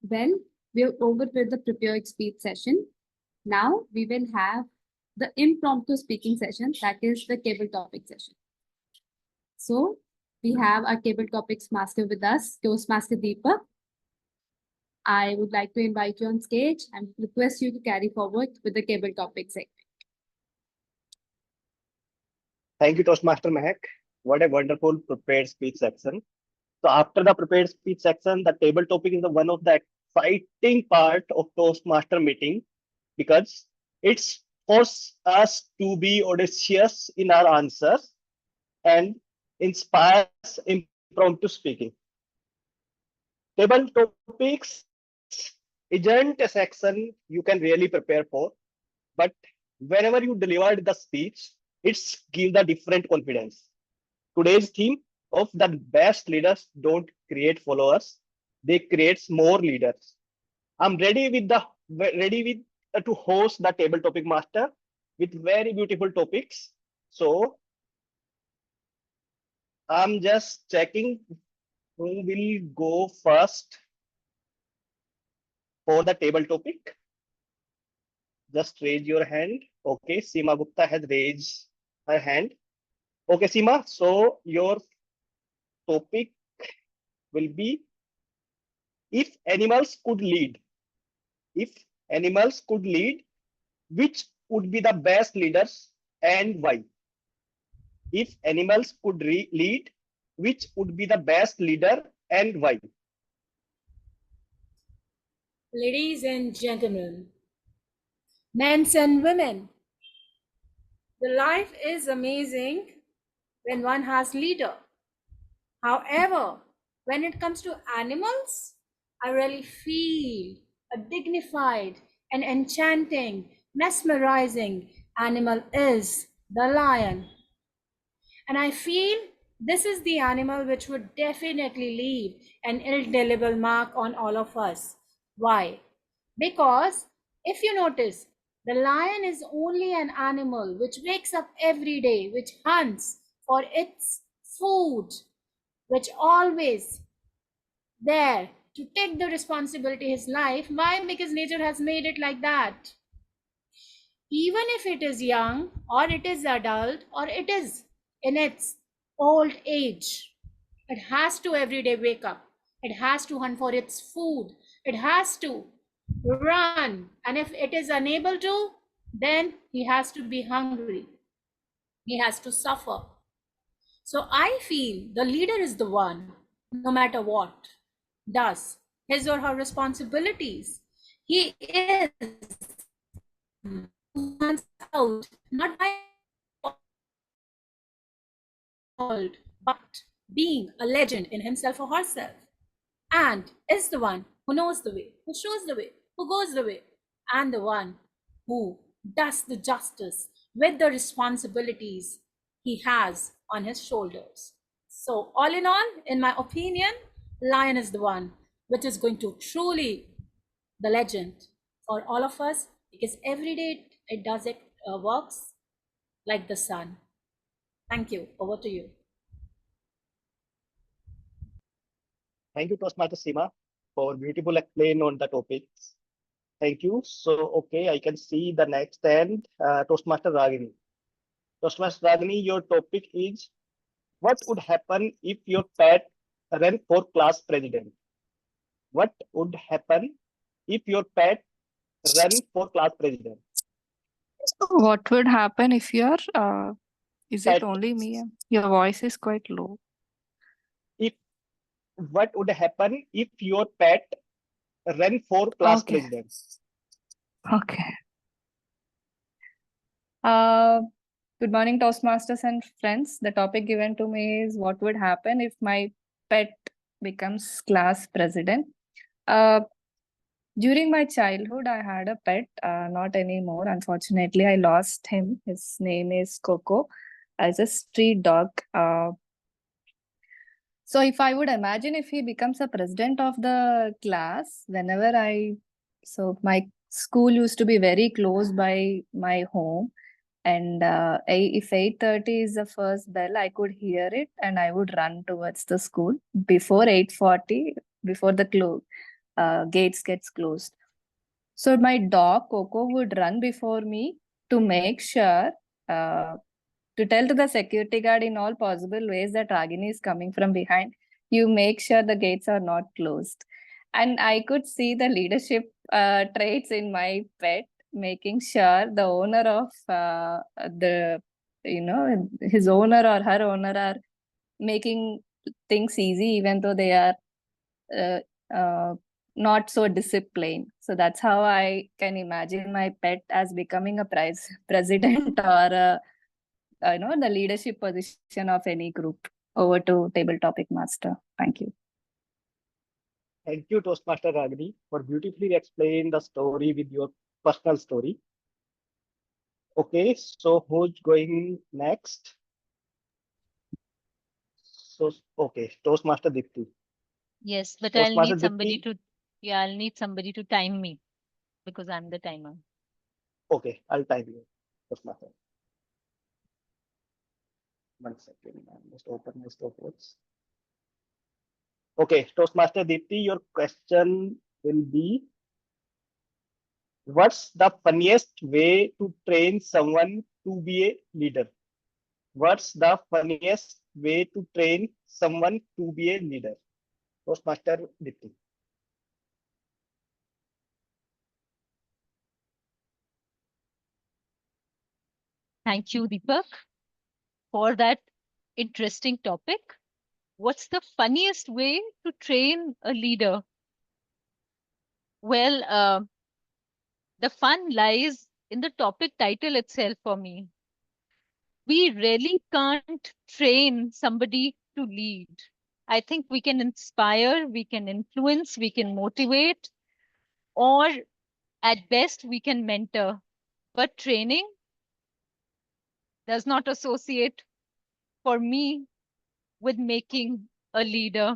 Well, we're over with the prepared speech session. Now we will have the impromptu speaking session, that is the table topic session. So we have our table topics master with us, Toastmaster Deepak. I would like to invite you on stage and request you to carry forward with the table topic segment. Thank you, Toastmaster Mehak. What a wonderful prepared speech section. So after the prepared speech section, the table topic is the one of the exciting part of Toastmaster meeting because it's force us to be audacious in our answers and inspires impromptu speaking. Table topics isn't a section you can really prepare for, but whenever you delivered the speech, it's give the different confidence. Today's theme of the best leaders don't create followers, they create more leaders. I'm ready with to host the table topic master with very beautiful topics. So I'm just checking who will go first for the table topic. Just raise your hand. Okay, Seema Gupta has raised her hand. Okay, Seema, so your topic will be if animals could lead. If animals could lead, which would be the best leaders and why? If animals could lead, which would be the best leader and why? Ladies and gentlemen, men and women, the life is amazing when one has leader. However, when it comes to animals, I really feel a dignified and enchanting, mesmerizing animal is the lion. And I feel this is the animal which would definitely leave an indelible mark on all of us. Why? Because if you notice, the lion is only an animal which wakes up every day, which hunts for its food, which always there to take the responsibility in his life. Why? Because nature has made it like that. Even if it is young, or it is adult, or it is in its old age, it has to every day wake up. It has to hunt for its food. It has to run. And if it is unable to, then he has to be hungry. He has to suffer. So I feel the leader is the one, no matter what, does his or her responsibilities. He is out, not by world, but being a legend in himself or herself, and is the one who knows the way, who shows the way, who goes the way, and the one who does the justice with the responsibilities he has on his shoulders. So, all in all, in my opinion, Lion is the one which is going to truly the legend for all of us, because every day it does it works like the sun. Thank you. Over to you. Thank you, Toastmaster Seema, for beautiful explain on the topics. Thank you. So, okay, I can see the next and Toastmaster Ragini. Toastmaster Ragini, your topic is what would happen if your pet ran for class president? What would happen if your pet ran for class president? What would happen if you're, is it Pet. only me? Your voice is quite low. If what would happen if your pet ran for class Okay. president? Okay. Good morning, Toastmasters and friends. The topic given to me is what would happen if my pet becomes class president. During my childhood, I had a pet, not anymore. Unfortunately, I lost him. His name is Coco. As a street dog. So if I would imagine if he becomes a president of the class, so my school used to be very close by my home. And if 8:30 is the first bell, I could hear it and I would run towards the school before 8:40, before the gates gets closed. So my dog Coco would run before me to make sure, to tell to the security guard in all possible ways that Ragini is coming from behind. You make sure the gates are not closed. And I could see the leadership traits in my pet, making sure the owner of his owner or her owner are making things easy, even though they are uh, uh, not so disciplined. So that's how I can imagine my pet as becoming a president or the leadership position of any group. Over to table topic master. Thank you. Thank you, Toastmaster Ragini, for beautifully explain the story with your personal story. Okay, so who's going next? So, okay, Toastmaster Dipti. Yes, but Toastmaster I'll need somebody to time me because I'm the timer. Okay, I'll time you, Toastmaster. 1 second, I must open my stopwatch. Okay, Toastmaster Dipti, your question will be, what's the funniest way to train someone to be a leader? What's the funniest way to train someone to be a leader? Toastmaster Dipti. Thank you, Deepak, for that interesting topic. What's the funniest way to train a leader? Well, the fun lies in the topic title itself for me. We really can't train somebody to lead. I think we can inspire, we can influence, we can motivate, or at best we can mentor. But training does not associate for me with making a leader.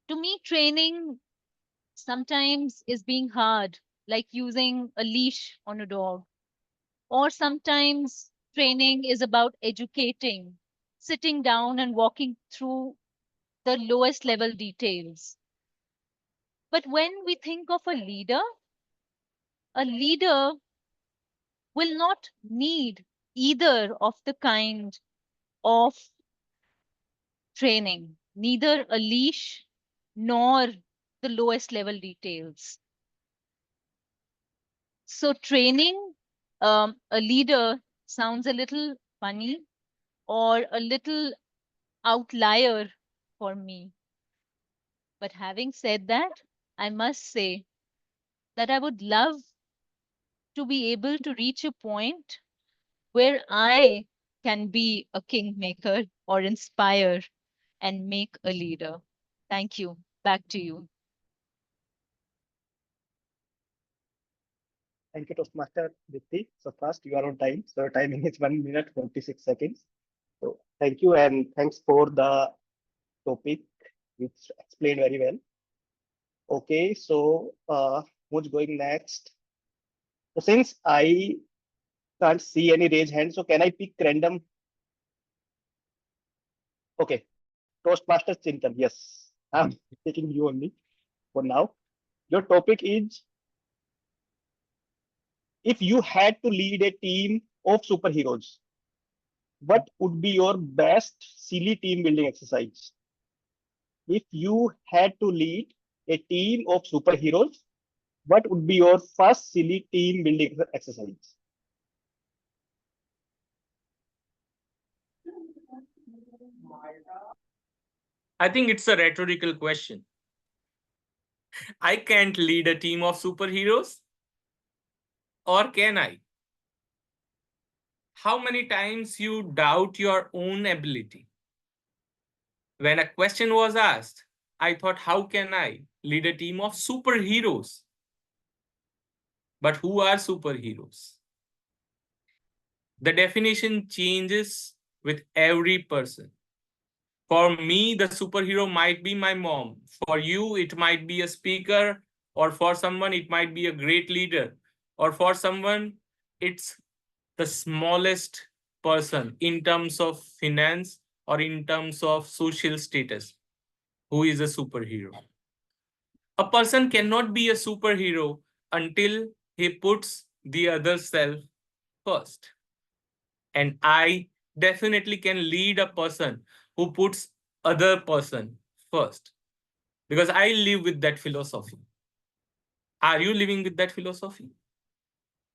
To me, training sometimes is being hard, like using a leash on a dog. Or sometimes training is about educating, sitting down and walking through the lowest level details. But when we think of a leader will not need either of the kind of training, neither a leash nor the lowest level details. So training a leader sounds a little funny or a little outlier for me. But having said that, I must say that I would love to be able to reach a point where I can be a kingmaker or inspire and make a leader. Thank you. Back to you. Thank you, Toastmaster Dipti. So first, you are on time. So timing is 1 minute 46 seconds. So thank you and thanks for the topic, which explained very well. Okay, so who's going next? So since I can't see any raised hand, so can I pick random? Okay, Toastmaster Chintan, yes, I'm taking you only for now. Your topic is, if you had to lead a team of superheroes, what would be your best silly team building exercise? If you had to lead a team of superheroes, what would be your first silly team building exercise? I think it's a rhetorical question. I can't lead a team of superheroes. Or can I? How many times you doubt your own ability? When a question was asked, I thought, how can I lead a team of superheroes? But who are superheroes? The definition changes with every person. For me, the superhero might be my mom. For you, it might be a speaker, or for someone, it might be a great leader, or for someone, it's the smallest person in terms of finance or in terms of social status who is a superhero. A person cannot be a superhero until he puts the other self first. And I definitely can lead a person who puts other person first, because I live with that philosophy. Are you living with that philosophy?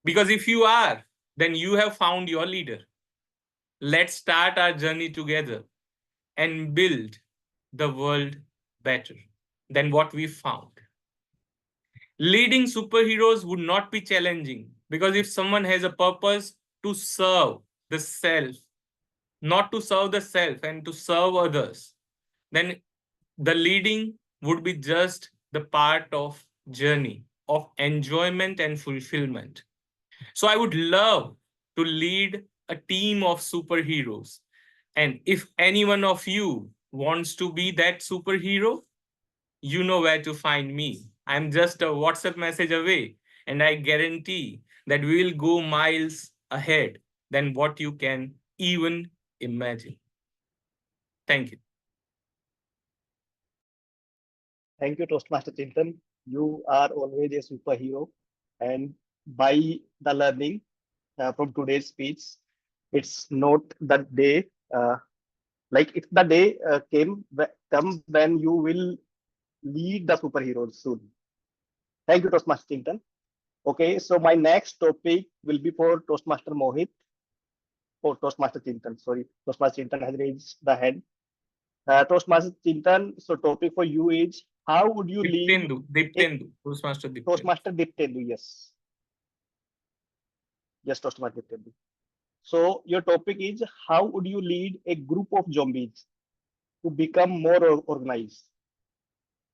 Because if you are, then you have found your leader. Let's start our journey together and build the world better than what we found. Leading superheroes would not be challenging, because if someone has a purpose to serve the self, not to serve the self and to serve others, then the leading would be just the part of journey of enjoyment and fulfillment. So I would love to lead a team of superheroes. And if any one of you wants to be that superhero, you know where to find me. I'm just a WhatsApp message away, and I guarantee that we will go miles ahead than what you can even imagine. Thank you. Thank you, Toastmaster Chintan. You are always a superhero. And by the learning from today's speech, it's not the day, like it's the day come when you will lead the superheroes soon. Thank you, Toastmaster Chintan. Okay, so my next topic will be for Toastmaster Mohit. For Toastmaster Chintan, sorry, Toastmaster Chintan has raised the hand. Toastmaster Chintan, so topic for you is, how would you lead Diptendu, Toastmaster Diptendu. Toastmaster Diptendu, yes. Yes, Toastmaster Diptendu. So your topic is, how would you lead a group of zombies to become more organized?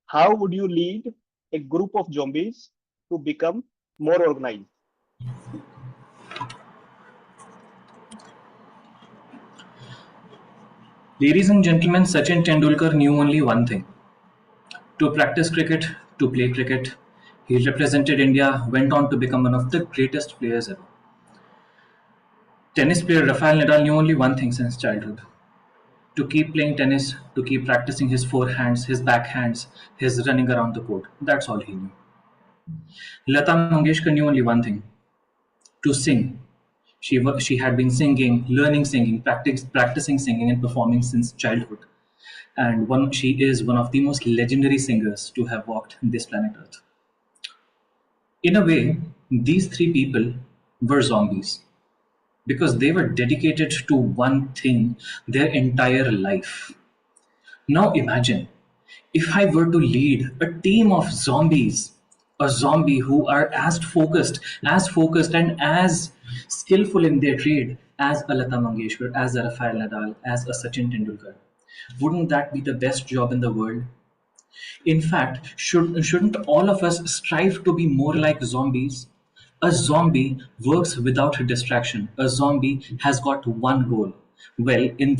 How would you lead a group of zombies to become more organized? Ladies and gentlemen, Sachin Tendulkar knew only one thing: to practice cricket, to play cricket. He represented India, went on to become one of the greatest players ever. Tennis player Rafael Nadal knew only one thing since childhood: to keep playing tennis, to keep practicing his forehands, his backhands, his running around the court. That's all he knew. Lata Mangeshkar knew only one thing: to sing. She had been singing, learning singing, practicing singing and performing since childhood. And she is one of the most legendary singers to have walked this planet Earth. In a way, these three people were zombies because they were dedicated to one thing their entire life. Now imagine if I were to lead a team of zombies, a zombie who are as focused and as skillful in their trade as a Lata Mangeshkar, as a Rafael Nadal, as a Sachin Tendulkar. Wouldn't that be the best job in the world? In fact, shouldn't all of us strive to be more like zombies? A zombie works without distraction. A zombie has got one goal. Well, in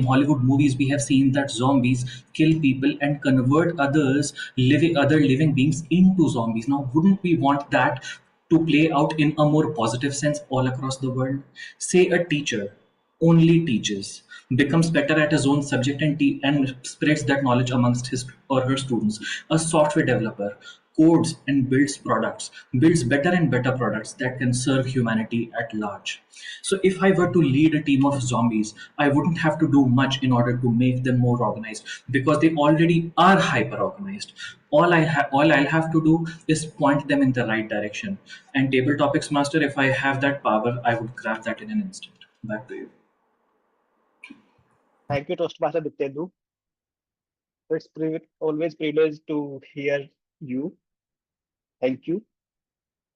Hollywood movies, we have seen that zombies kill people and convert other living beings into zombies. Now, wouldn't we want that to play out in a more positive sense all across the world? Say a teacher only teaches, becomes better at his own subject and spreads that knowledge amongst his or her students. A software developer codes and builds better and better products that can serve humanity at large. So if I were to lead a team of zombies, I wouldn't have to do much in order to make them more organized because they already are hyper organized. All I'll have to do is point them in the right direction. And Table Topics Master, if I have that power, I would grab that in an instant. Back to you. Thank you, Toastmaster Dityendu. It's always privilege to hear you. Thank you.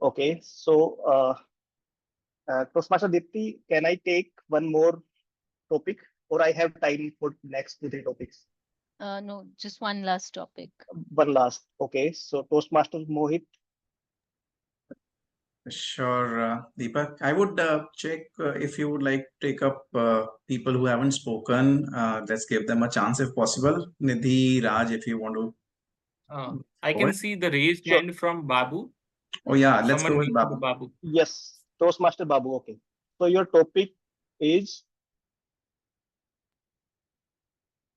Okay, so Toastmaster Dipti, can I take one more topic, or I have time for next 2-3 topics? No, just one last topic. One last. Okay, so Toastmaster Mohit. Sure, Deepak. I would check if you would like to take up people who haven't spoken. Let's give them a chance if possible. Nidhi, Raj, if you want to. I can see the raised hand from Babu. Oh yeah, let's Someone go with wait for Babu. Babu. Yes, Toastmaster Babu. Okay. So your topic is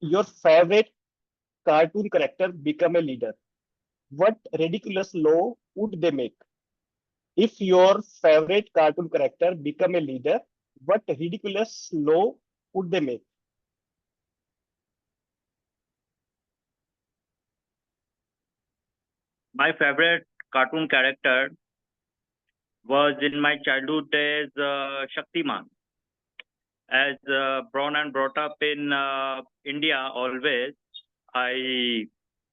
your favorite cartoon character become a leader. What ridiculous law would they make? If your favorite cartoon character become a leader, what ridiculous law would they make? My favorite cartoon character was in my childhood days Shaktiman. As born and brought up in India, always I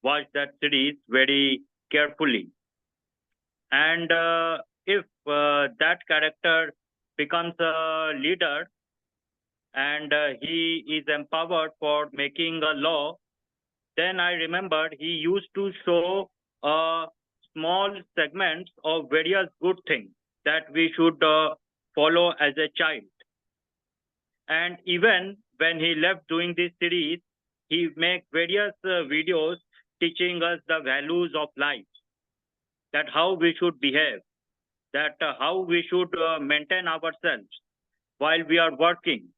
watched that series very carefully. And if that character becomes a leader and he is empowered for making a law, then I remembered he used to show small segments of various good things that we should follow as a child. And even when he left doing this series, he made various videos teaching us the values of life, that how we should behave, that how we should maintain ourselves while we are working.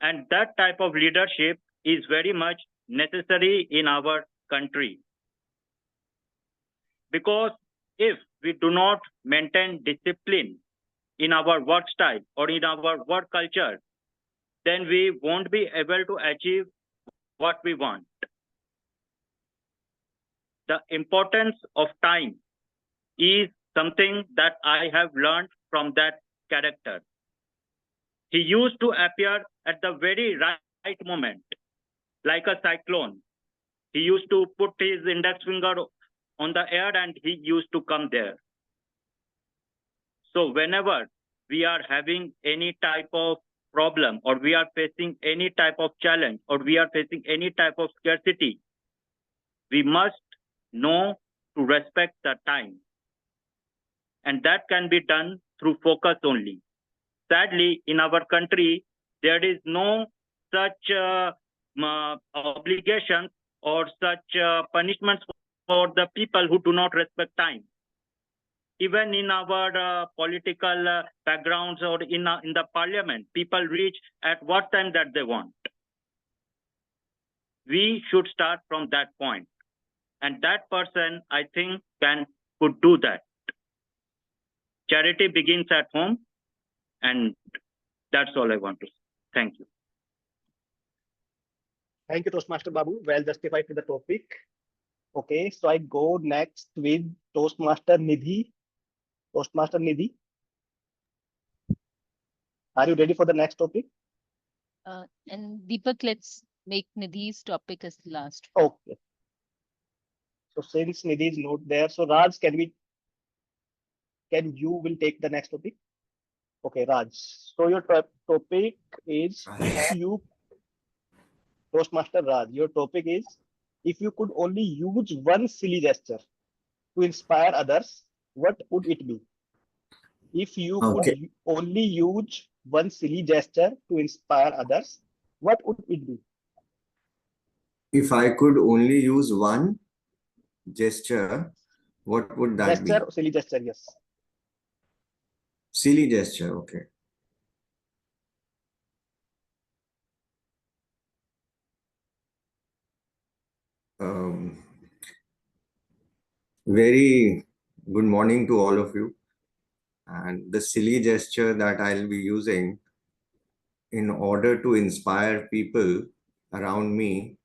And that type of leadership is very much necessary in our country. Because if we do not maintain discipline in our work style or in our work culture, then we won't be able to achieve what we want. The importance of time is something that I have learned from that character. He used to appear at the very right moment, like a cyclone. He used to put his index finger on the air and he used to come there. So whenever we are having any type of problem or we are facing any type of challenge or we are facing any type of scarcity, we must know to respect the time. And that can be done through focus only. Sadly, in our country, there is no such obligations or such punishments for the people who do not respect time. Even in our political backgrounds or in the parliament, people reach at what time that they want. we should start from that point. And that person, I think, could do that. Charity begins at home, and that's all I want to say. Thank you. Thank you, Toastmaster Babu. Well justified with the topic. Okay, so I go next with Toastmaster Nidhi. Toastmaster Nidhi, are you ready for the next topic? And Deepak, let's make Nidhi's topic as the last. Okay. So since Nidhi is not there, so Raj, can you will take the next topic? Okay, Raj. So your topic is if you, Toastmaster Raj, your topic is if you could only use one silly gesture to inspire others, what would it be? If you could only use one silly gesture to inspire others, what would it be? If I could only use one gesture, what would that be? Silly gesture, yes. Silly gesture, okay. Very good morning to all of you. And the silly gesture that I'll be using in order to inspire people around me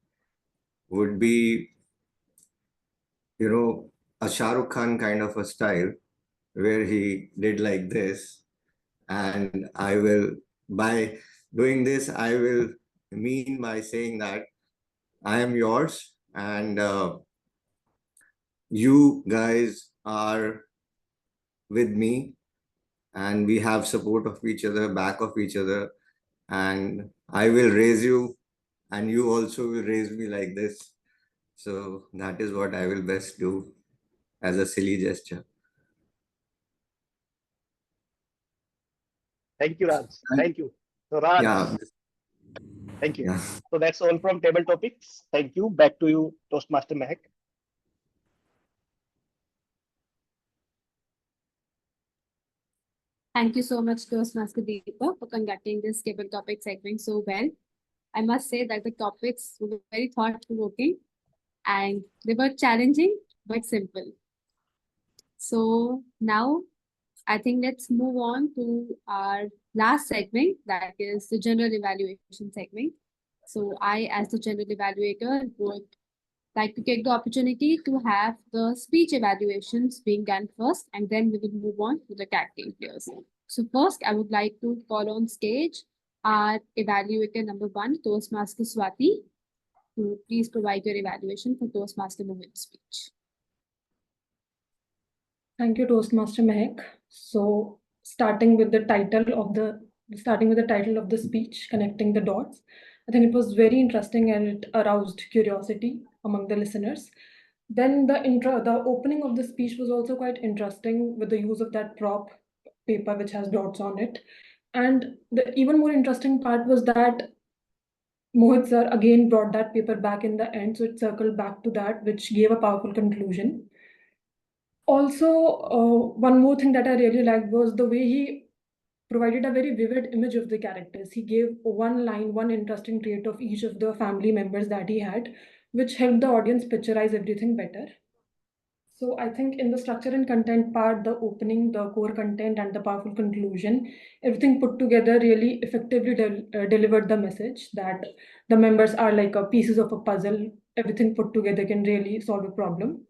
would be, a Shah Rukh Khan kind of a style where he did like this. And by doing this, I will mean by saying that I am yours and you guys are with me and we have support of each other, back of each other, and I will raise you and you also will raise me like this. So that is what I will best do as a silly gesture. Thank you, Raj. Thank you. So Raj, yeah. Thank you. Yeah. So that's all from table topics. Thank you. Back to you, Toastmaster Mehak. Thank you so much, Toastmaster Deepak, for conducting this table topic segment so well. I must say that the topics were very thought-provoking and they were challenging but simple. So now I think let's move on to our last segment, that is the general evaluation segment. So I, as the general evaluator, would like to take the opportunity to have the speech evaluations being done first, and then we will move on to the tag team players. So first, I would like to call on stage our evaluator number 1, Toastmaster Swati, to please provide your evaluation for Toastmaster Mohit's speech. Thank you, Toastmaster Mehak. So starting with the title of the speech, Connecting the Dots, I think it was very interesting and it aroused curiosity among the listeners. Then the opening of the speech was also quite interesting with the use of that prop paper which has dots on it. And the even more interesting part was that Mohit sir again brought that paper back in the end, so it circled back to that, which gave a powerful conclusion. Also, one more thing that I really liked was the way he provided a very vivid image of the characters. He gave one line, one interesting trait of each of the family members that he had, which helped the audience picturize everything better. So I think in the structure and content part, the opening, the core content, and the powerful conclusion, everything put together really effectively delivered the message that the members are like pieces of a puzzle. Everything put together can really solve a problem.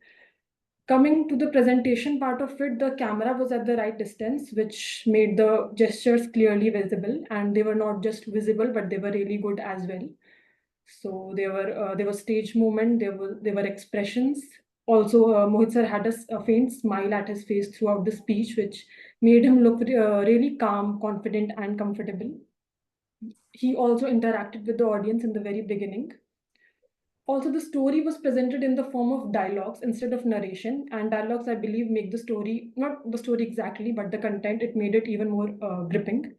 Coming to the presentation part of it, the camera was at the right distance, which made the gestures clearly visible, and they were not just visible, but they were really good as well. So there were stage movement, there were expressions. Also, Mohit sir had a faint smile at his face throughout the speech, which made him look really calm, confident, and comfortable. He also interacted with the audience in the very beginning. Also, the story was presented in the form of dialogues instead of narration, and dialogues, I believe, make the story, not the story exactly, but the content, it made it even more gripping.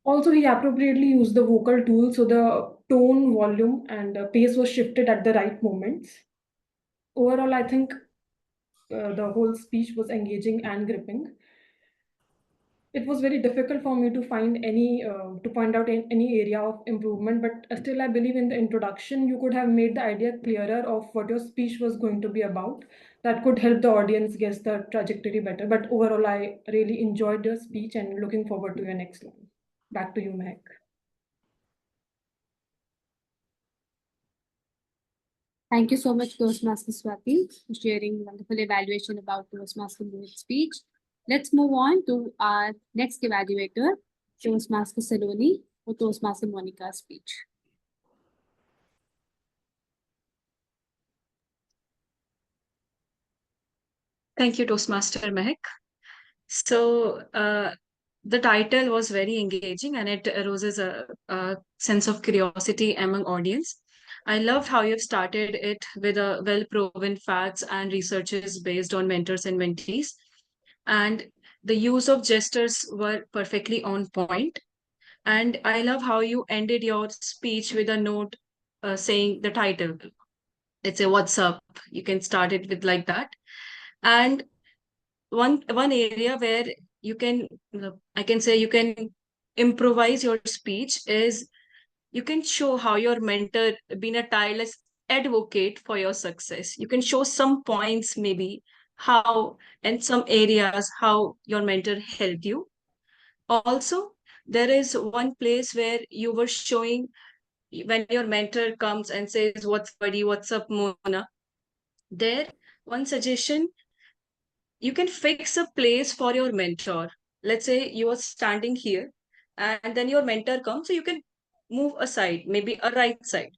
Also, he appropriately used the vocal tool, so the tone, volume, and pace was shifted at the right moments. Overall, I think the whole speech was engaging and gripping. it was very difficult for me to find any to point out any area of improvement, but still I believe in the introduction you could have made the idea clearer of what your speech was going to be about. That could help the audience guess the trajectory better. But overall, I really enjoyed your speech and looking forward to your next one. Back to you, Mehak. Thank you so much, Toastmaster Swati, for sharing wonderful evaluation about Toastmaster Mohit's speech. Let's move on to our next evaluator, Toastmaster Saloni, for Toastmaster Monica's speech. Thank you, Toastmaster Mehak. So the title was very engaging and it arouses a sense of curiosity among audience. I loved how you've started it with a well-proven facts and researches based on mentors and mentees. And the use of gestures were perfectly on point. And I love how you ended your speech with a note saying the title. Let's say, what's up? You can start it with like that. And one area where you can, I can say, you can improvise your speech is you can show how your mentor been a tireless advocate for your success. You can show some points, maybe how in some areas how your mentor helped you. Also, there is one place where you were showing when your mentor comes and says, "What's buddy? What's up, Mona?" There, one suggestion, you can fix a place for your mentor. Let's say you are standing here and then your mentor comes, so you can move aside, maybe a right side.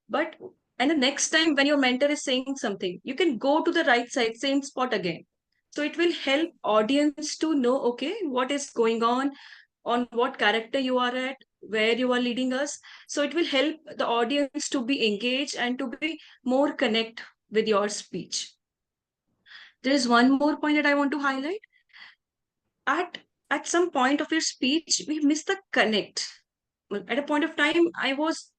But and the next time when your mentor is saying something, you can go to the right side, same spot again. So it will help audience to know, okay, what is going on what character you are at, where you are leading us. So it will help the audience to be engaged and to be more connect with your speech. There is one more point that I want to highlight. At some point of your speech, we missed the connect. At a point of time, I was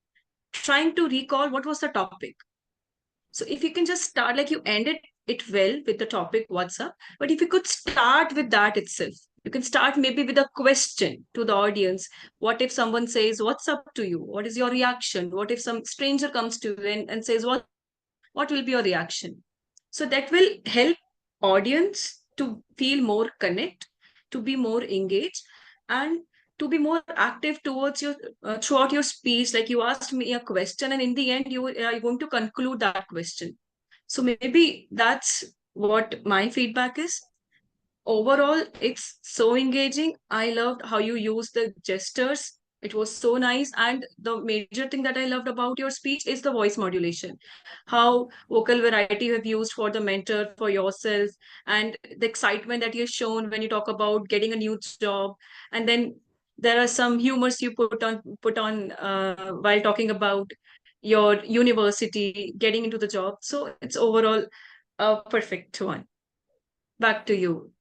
trying to recall what was the topic. So if you can just start, like you ended it well with the topic, what's up? But if you could start with that itself, you can start maybe with a question to the audience. What if someone says, what's up to you? What is your reaction? What if some stranger comes to you and says, what will be your reaction? So that will help audience to feel more connect, to be more engaged, and to be more active towards your throughout your speech. Like you asked me a question, and in the end, you are going to conclude that question. So maybe that's what my feedback is. Overall, it's so engaging. I loved how you used the gestures. It was so nice. And the major thing that I loved about your speech is the voice modulation. How vocal variety you have used for the mentor, for yourself, and the excitement that you've shown when you talk about getting a new job. And then there are some humors you put on while talking about your university, getting into the job. So it's overall a perfect one. Back to you,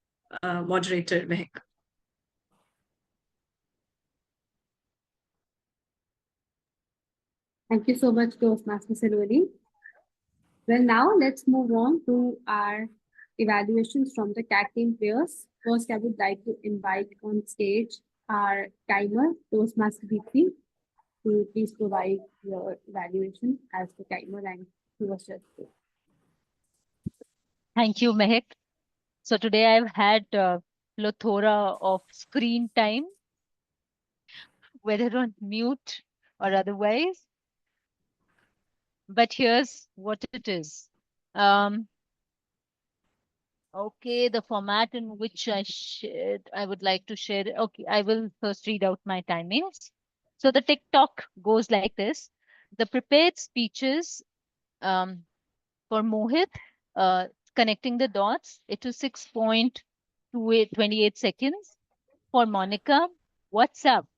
moderator Mehak. Thank you so much, Toastmaster Saloni. Well, now let's move on to our evaluations from the tag team players. First, I would like to invite on stage our timer, Toastmaster Deepthi, to please provide your evaluation as the timer and who was just there. Thank you, Mehak. So today I've had a plethora of screen time, whether on mute or otherwise. But here's what it is. Okay, the format in which I would like to share. Okay, I will first read out my timings. So the TikTok goes like this. The prepared speeches for Mohit, connecting the dots, it was 6.28 seconds. For Monica, what's up?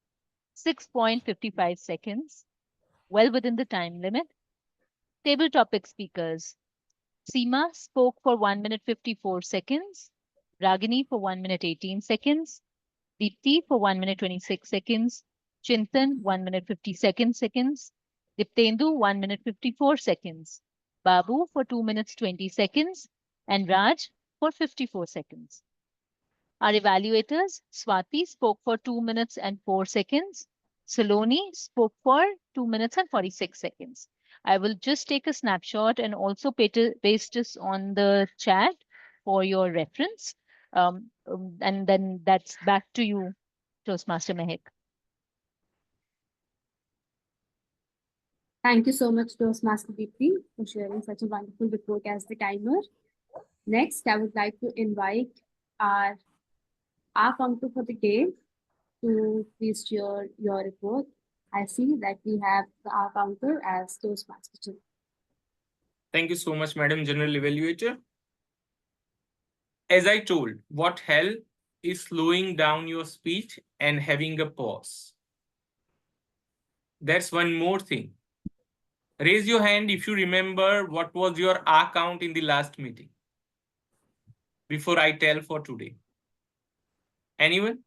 6.55 seconds. Well within the time limit. Table topic speakers. Seema spoke for 1 minute 54 seconds. Ragini for 1 minute 18 seconds. Deepti for 1 minute 26 seconds. Chintan 1 minute 52 seconds. Diptendu 1 minute 54 seconds. Babu for 2 minutes 20 seconds. And Raj for 54 seconds. Our evaluators, Swati spoke for 2 minutes and 4 seconds. Saloni spoke for 2 minutes and 46 seconds. I will just take a snapshot and also paste this on the chat for your reference. And then that's back to you, Toastmaster Mehak. Thank you so much, Toastmaster Deepti, for sharing such a wonderful report as the timer. Next, I would like to invite our counter for the day to please share your report. I see that we have our counter as Toastmaster. Thank you so much, Madam General Evaluator. As I told, what help is slowing down your speech and having a pause. That's one more thing. Raise your hand if you remember what was your R count in the last meeting before I tell for today. Anyone?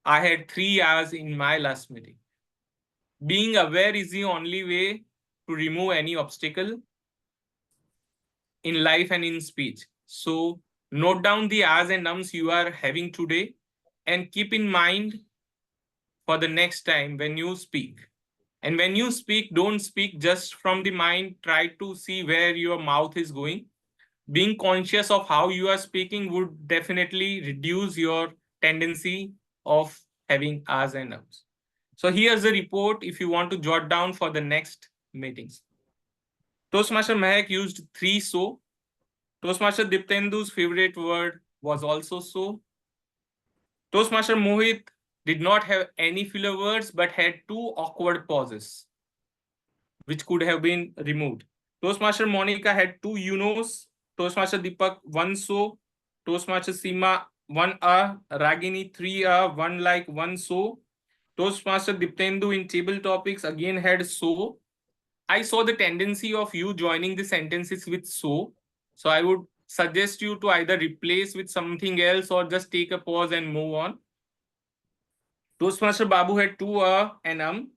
I had 3 hours in my last meeting. Being aware is the only way to remove any obstacle in life and in speech. So note down the ahs and ums you are having today and keep in mind for the next time when you speak. And when you speak, don't speak just from the mind. Try to see where your mouth is going. Being conscious of how you are speaking would definitely reduce your tendency of having ahs and ums. So here's the report if you want to jot down for the next meetings. Toastmaster Mehak used 3 so. Toastmaster Diptendu's favorite word was also so. Toastmaster Mohit did not have any filler words but had 2 awkward pauses, which could have been removed. Toastmaster Monica had 2 you-knows. Toastmaster Deepak 1 so. Toastmaster Seema 1 Ragini 3 1 like 1 so. Toastmaster Diptendu in table topics again had so. I saw the tendency of you joining the sentences with so. So I would suggest you to either replace with something else or just take a pause and move on. Toastmaster Babu had 2 and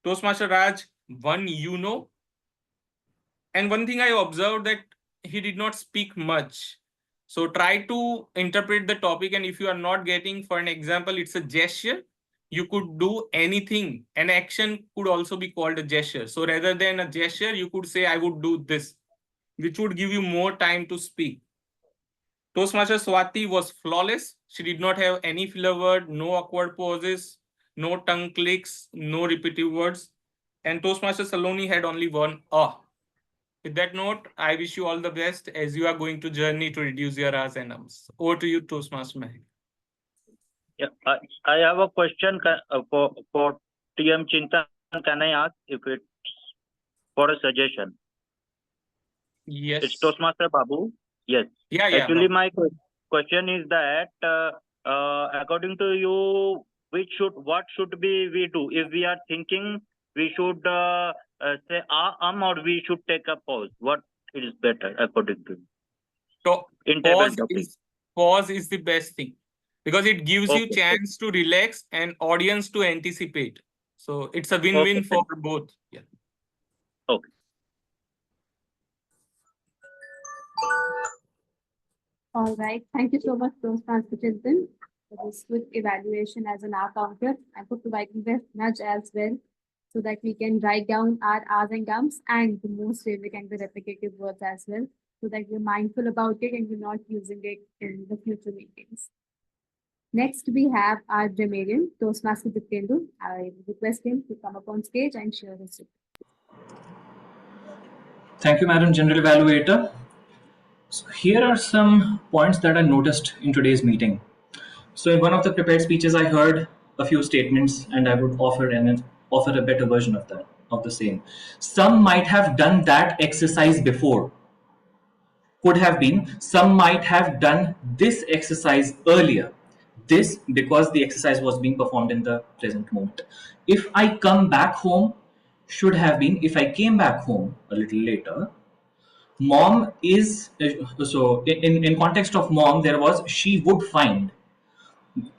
Toastmaster Raj 1 you know. And one thing I observed that he did not speak much. So try to interpret the topic, and if you are not getting, for an example, it's a gesture, you could do anything. An action could also be called a gesture. So rather than a gesture, you could say, I would do this, which would give you more time to speak. Toastmaster Swati was flawless. She did not have any filler word, no awkward pauses, no tongue clicks, no repetitive words. And Toastmaster Saloni had only 1 With that note, I wish you all the best as you are going to journey to reduce your ahs and ums. Over to you, Toastmaster Mehak. Yeah, I have a question for TM Chintan. Can I ask if it's for a suggestion? Yes. It's Toastmaster Babu. Yes. Yeah. Actually, my question is that according to you, what should we do if we are thinking we should say or we should take a pause? What is better according to you? So in table topic. Pause is the best thing because it gives you chance to relax and audience to anticipate. So it's a win-win for both. Yeah. Okay. All right. Thank you so much, Toastmaster Chintan, for this quick evaluation as an R counter and for providing the nudge as well so that we can write down our R's and gums and the most favorite and the repetitive words as well so that we're mindful about it and we're not using it in the future meetings. Next, we have our grammarian, Toastmaster Diptendu. I request him to come up on stage and share his report. Thank you, Madam General Evaluator. So here are some points that I noticed in today's meeting. So in one of the prepared speeches, I heard a few statements and I would offer a better version of the same. Some might have done that exercise before. Could have been, some might have done this exercise earlier. This because the exercise was being performed in the present moment. If I come back home, should have been, if I came back home a little later. Mom is, so in context of mom, there was she would find.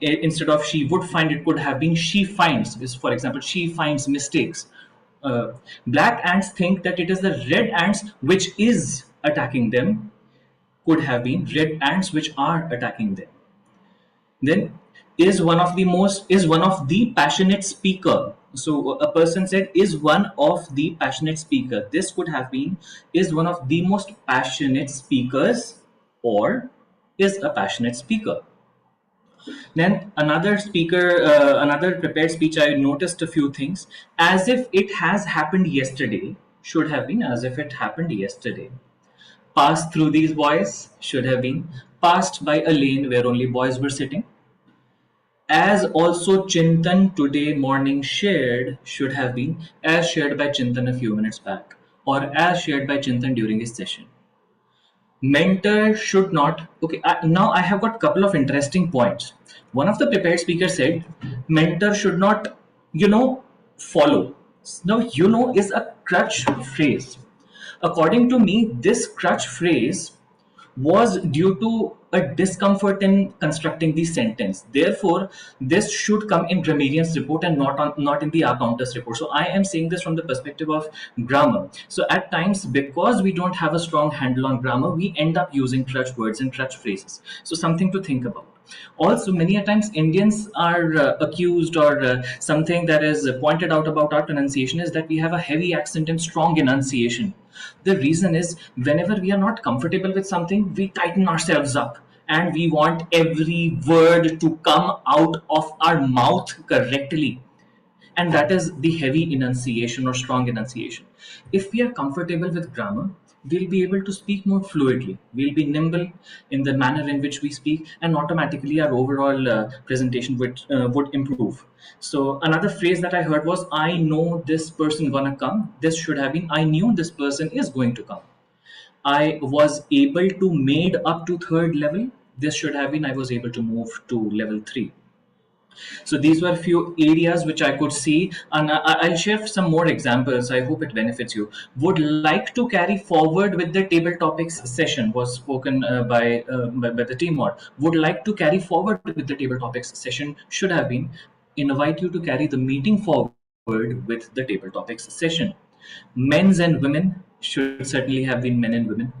Instead of she would find, it could have been she finds. For example, she finds mistakes. Black ants think that it is the red ants which is attacking them. could have been red ants which are attacking them. Then is one of the passionate speaker. So a person said is one of the passionate speaker. This could have been is one of the most passionate speakers or is a passionate speaker. Then another speaker, another prepared speech, I noticed a few things. As if it has happened yesterday, should have been as if it happened yesterday. Passed through these boys, should have been passed by a lane where only boys were sitting. As also Chintan today morning shared, should have been as shared by Chintan a few minutes back, or as shared by Chintan during his session. Mentor should not. Okay, now I have got a couple of interesting points. One of the prepared speakers said, mentor should not, follow. Now, is a crutch phrase. According to me, this crutch phrase was due to a discomfort in constructing the sentence. Therefore, this should come in grammarian's report and not in the accountant's report. So I am saying this from the perspective of grammar. So at times, because we don't have a strong handle on grammar, we end up using crutch words and crutch phrases. So something to think about. Also, many a times Indians are accused or something that is pointed out about our pronunciation is that we have a heavy accent and strong enunciation. The reason is whenever we are not comfortable with something, we tighten ourselves up and we want every word to come out of our mouth correctly. And that is the heavy enunciation or strong enunciation. If we are comfortable with grammar, we'll be able to speak more fluidly. We'll be nimble in the manner in which we speak, and automatically our overall presentation would improve. So another phrase that I heard was, I know this person gonna come. This should have been, I knew this person is going to come. I was able to made up to third level. This should have been, I was able to move to level 3. So these were a few areas which I could see, and I'll share some more examples. I hope it benefits you. Would like to carry forward with the table topics session was spoken by the team. Or would like to carry forward with the table topics session should have been invite you to carry the meeting forward with the table topics session. Men's and women should certainly have been men and women.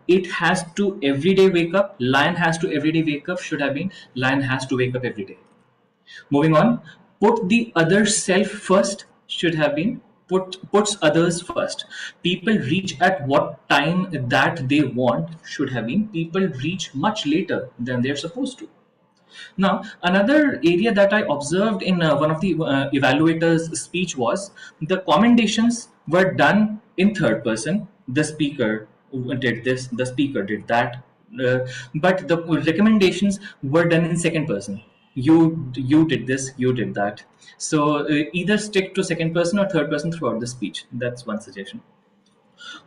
It has to everyday wake up. Lion has to everyday wake up should have been lion has to wake up every day. Moving on, put the other self first should have been puts others first. People reach at what time that they want should have been people reach much later than they're supposed to. Now, another area that I observed in one of the evaluators' speech was the commendations were done in third person. The speaker did this, the speaker did that, but the recommendations were done in second person. You did this, you did that. So either stick to second person or third person throughout the speech. That's one suggestion.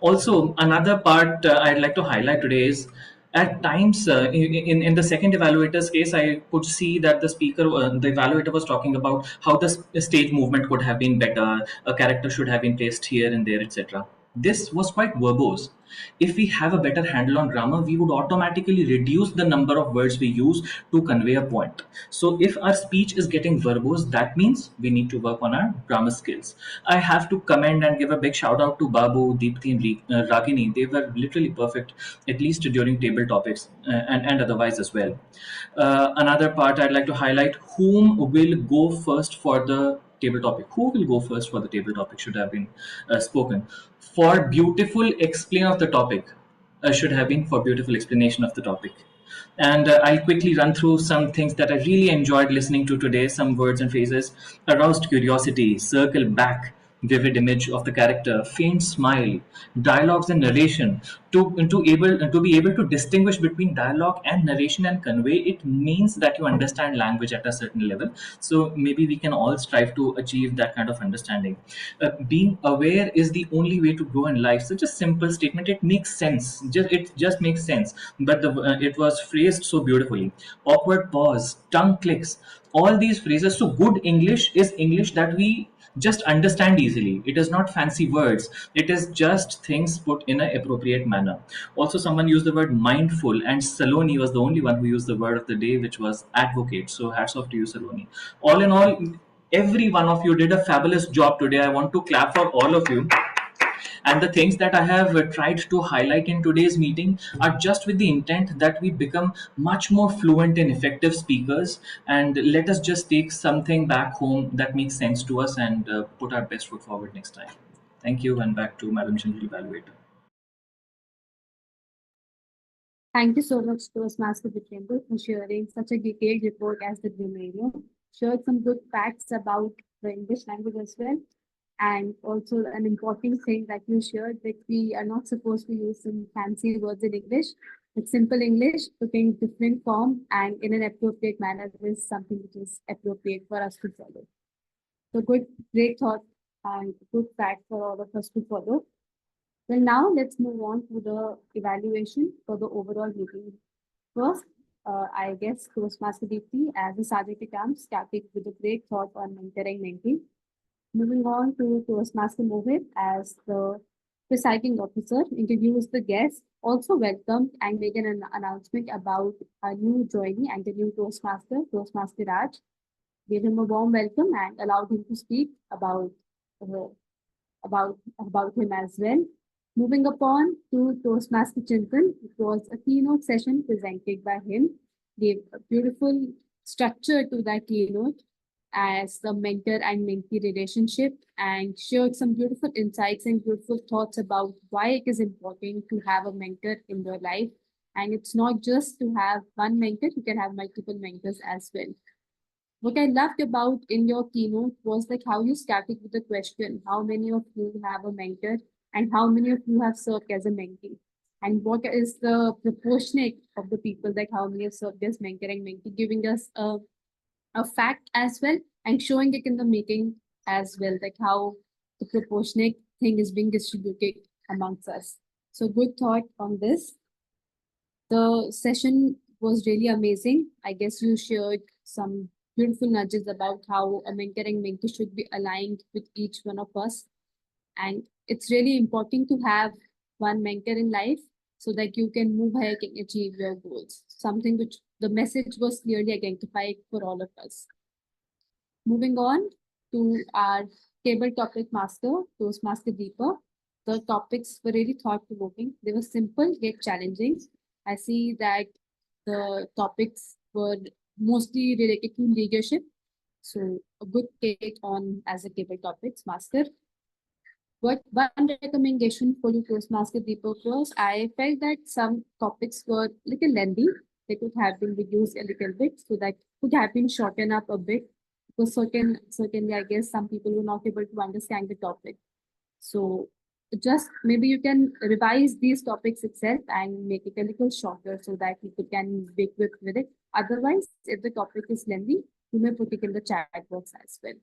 Also, another part I'd like to highlight today is at times in the second evaluator's case, I could see that the speaker, the evaluator was talking about how the stage movement could have been better, a character should have been placed here and there, etc. This was quite verbose. If we have a better handle on grammar, we would automatically reduce the number of words we use to convey a point. So if our speech is getting verbose, that means we need to work on our grammar skills. I have to commend and give a big shout out to Babu, Deepthi and Ragini. They were literally perfect, at least during table topics and otherwise as well. Another part I'd like to highlight, whom will go first for the table topic. Who will go first for the table topic should have been spoken. For beautiful explain of the topic should have been for beautiful explanation of the topic. And I'll quickly run through some things that I really enjoyed listening to today. Some words and phrases. Aroused curiosity, circle back, vivid image of the character, faint smile, dialogues and narration. To be able to distinguish between dialogue and narration and convey it means that you understand language at a certain level. So maybe we can all strive to achieve that kind of understanding. Being aware is the only way to grow in life. Such a simple statement. It makes sense. It just makes sense. But it was phrased so beautifully. Awkward pause, tongue clicks. All these phrases. So good English is English that we just understand easily. It is not fancy words. It is just things put in an appropriate manner. Also, someone used the word mindful, and Saloni was the only one who used the word of the day, which was advocate. So hats off to you, Saloni. All in all, every one of you did a fabulous job today. I want to clap for all of you. And the things that I have tried to highlight in today's meeting are just with the intent that we become much more fluent and effective speakers, and let us just take something back home that makes sense to us and put our best foot forward next time. Thank you, and back to Madam General Evaluator. Thank you so much, Toastmaster Vijender, for sharing such a detailed report as the grammarian. Shared some good facts about the English language as well. And also an important thing that you shared, that we are not supposed to use some fancy words in English. It's simple English, putting different form and in an appropriate manner is something which is appropriate for us to follow. So good, great thought and good fact for all of us to follow. Well, now let's move on to the evaluation for the overall meeting. First, I guess Toastmaster Deepti, as a Sergeant at Arms, started with a great thought on mentoring mentee. Moving on to Toastmaster Mohit, as the presiding officer, introduced the guests, also welcomed and made an announcement about a new joinee and the new Toastmaster, Toastmaster Raj. Gave him a warm welcome and allowed him to speak about him as well. Moving upon to Toastmaster Chintan, it was a keynote session presented by him, gave a beautiful structure to that keynote as the mentor and mentee relationship, and shared some beautiful insights and beautiful thoughts about why it is important to have a mentor in your life. And it's not just to have one mentor, you can have multiple mentors as well. What I loved about in your keynote was like how you started with the question, how many of you have a mentor and how many of you have served as a mentee? And what is the proportionate of the people, like how many have served as mentor and mentee, giving us a fact as well and showing it in the meeting as well, like how the proportionate thing is being distributed amongst us. So good thought on this. The session was really amazing. I guess you shared some beautiful nudges about how a mentor and mentee should be aligned with each one of us. And it's really important to have one mentor in life so that you can move ahead and achieve your goals. Something which the message was clearly identified for all of us. Moving on to our table topic master, Toastmaster Deepa. The topics were really thought-provoking. They were simple yet challenging. I see that the topics were mostly related to leadership. So a good take on as a table topics master. But one recommendation for you, Toastmaster Deepak, was I felt that some topics were a little lengthy. They could have been reduced a little bit, so that could have been shortened up a bit. Because certainly, I guess some people were not able to understand the topic. So just maybe you can revise these topics itself and make it a little shorter so that people can be equipped with it. Otherwise, if the topic is lengthy, you may put it in the chat box as well.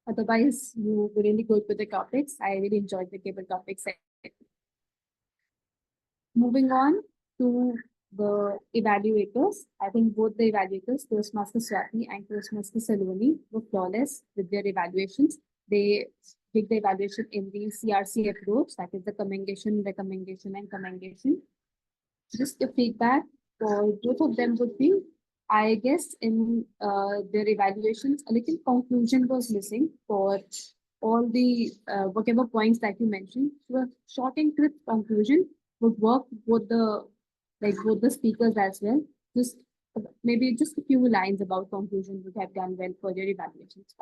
Otherwise, you were really good with the topics. I really enjoyed the table topics. Moving on to the evaluators. I think both the evaluators, Toastmaster Swati and Toastmaster Saloni, were flawless with their evaluations. They did the evaluation in the CRC approach, that is the commendation, recommendation, and commendation. Just the feedback for both of them would be, I guess in their evaluations, a little conclusion was missing for all the whatever points that you mentioned. So a short and crisp conclusion would work with both the speakers as well. Just maybe just a few lines about conclusion would have done well for your evaluations.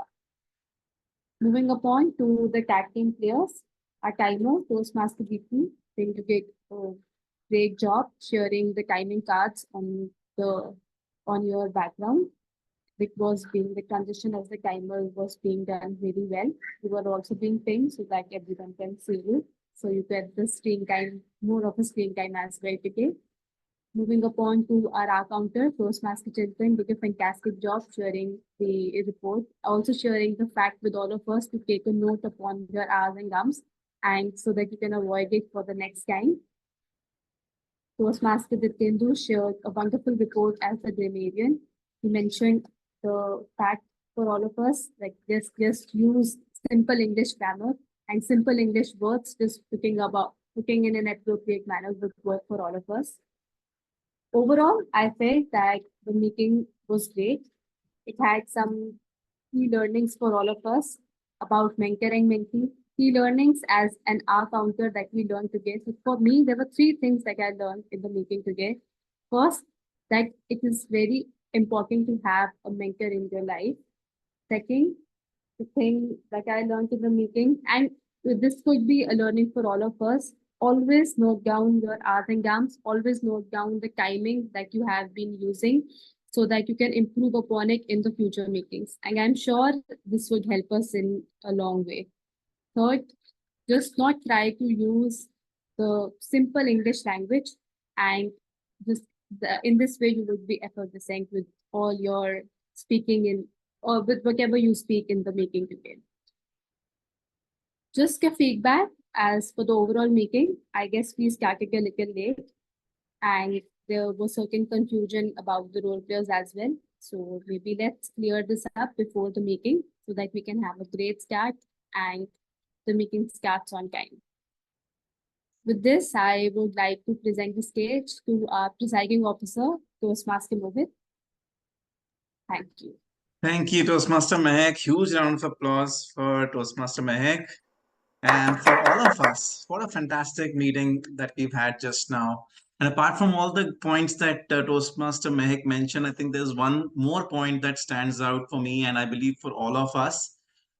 Moving upon to the tag team players, our timer, Toastmaster BP, going to get a great job sharing the timing cards on your background. It was being the transition as the timer was being done really well. You were also being pinged so that everyone can see you. So you get the screen time, more of a screen time as well today. Moving upon to our counter, Toastmaster Chintan did a fantastic job sharing the report, also sharing the fact with all of us to take a note upon your R's and Ums, and so that you can avoid it for the next time. Toastmaster Dityendu shared a wonderful report as a grammarian. He mentioned the fact for all of us, like just use simple English grammar and simple English words, just putting in an appropriate manner would work for all of us. Overall, I felt that the meeting was great. It had some key learnings for all of us about mentor and mentee, key learnings as an R counter that we learned today. So for me, there were three things that I learned in the meeting today. First, that it is very important to have a mentor in your life. Second, the thing that I learned in the meeting, and this could be a learning for all of us. Always note down your R's and Gams. Always note down the timing that you have been using so that you can improve upon it in the future meetings. And I'm sure this would help us in a long way. Third, just not try to use the simple English language, and just in this way you would be effortlessing with all your speaking in or with whatever you speak in the meeting today. Just a feedback as for the overall meeting, I guess we started a little late and there was certain confusion about the role players as well. So maybe let's clear this up before the meeting so that we can have a great start and the meeting starts on time. With this, I would like to present the stage to our presiding officer, Toastmaster Mohit. Thank you. Thank you, Toastmaster Mehak. Huge round of applause for Toastmaster Mehak and for all of us. What a fantastic meeting that we've had just now. And apart from all the points that Toastmaster Mehak mentioned, I think there's one more point that stands out for me and I believe for all of us.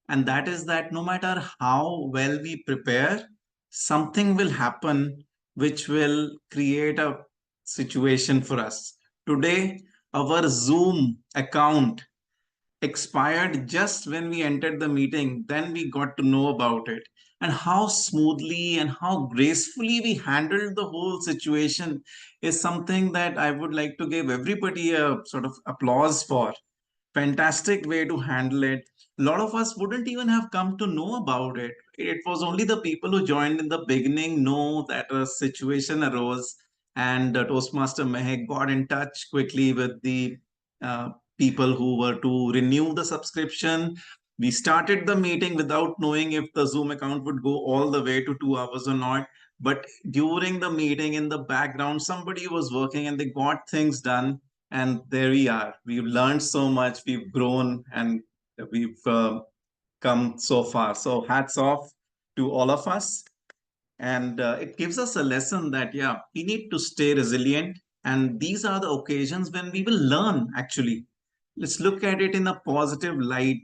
And that is that no matter how well we prepare, something will happen which will create a situation for us. Today, our Zoom account expired just when we entered the meeting. Then we got to know about it and how smoothly and how gracefully we handled the whole situation is something that I would like to give everybody a sort of applause for. Fantastic way to handle it. A lot of us wouldn't even have come to know about it. It was only the people who joined in the beginning know that a situation arose, and Toastmaster Mehak got in touch quickly with the uh, people who were to renew the subscription. We started the meeting without knowing if the Zoom account would go all the way to 2 hours or not. But during the meeting, in the background, somebody was working and they got things done. And there we are. We've learned so much, we've grown, and we've come so far. So hats off to all of us. And it gives us a lesson that, yeah, we need to stay resilient. And these are the occasions when we will learn, actually. Let's look at it in a positive light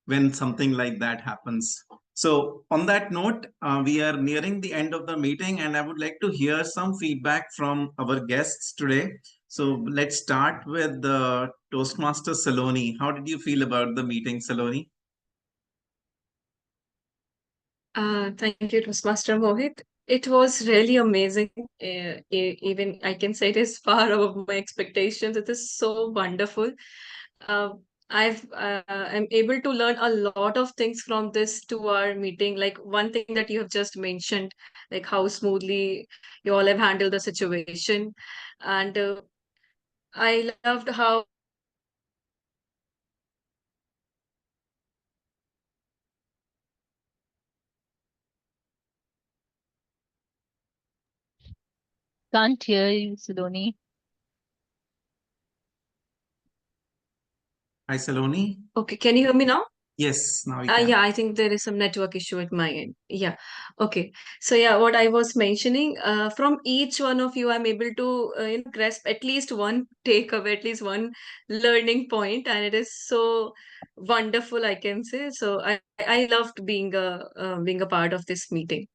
when something like that happens. So on that note, we are nearing the end of the meeting and I would like to hear some feedback from our guests today. So let's start with the Toastmaster Saloni. How did you feel about the meeting, Saloni? Thank you, Toastmaster Mohit. It was really amazing. Even I can say it is far above my expectations. It is so wonderful. Uh, I'm able to learn a lot of things from this 2 hour meeting. Like one thing that you have just mentioned, like how smoothly you all have handled the situation, and I loved how Can't hear you, Saloni. Hi, Saloni. Okay, can you hear me now? Yes, now we can. Yeah, I think there is some network issue at my end. Yeah. Okay. So yeah, what I was mentioning, from each one of you, I'm able to grasp at least one takeaway, at least one learning point, and it is so wonderful, I can say. So I loved being a part of this meeting.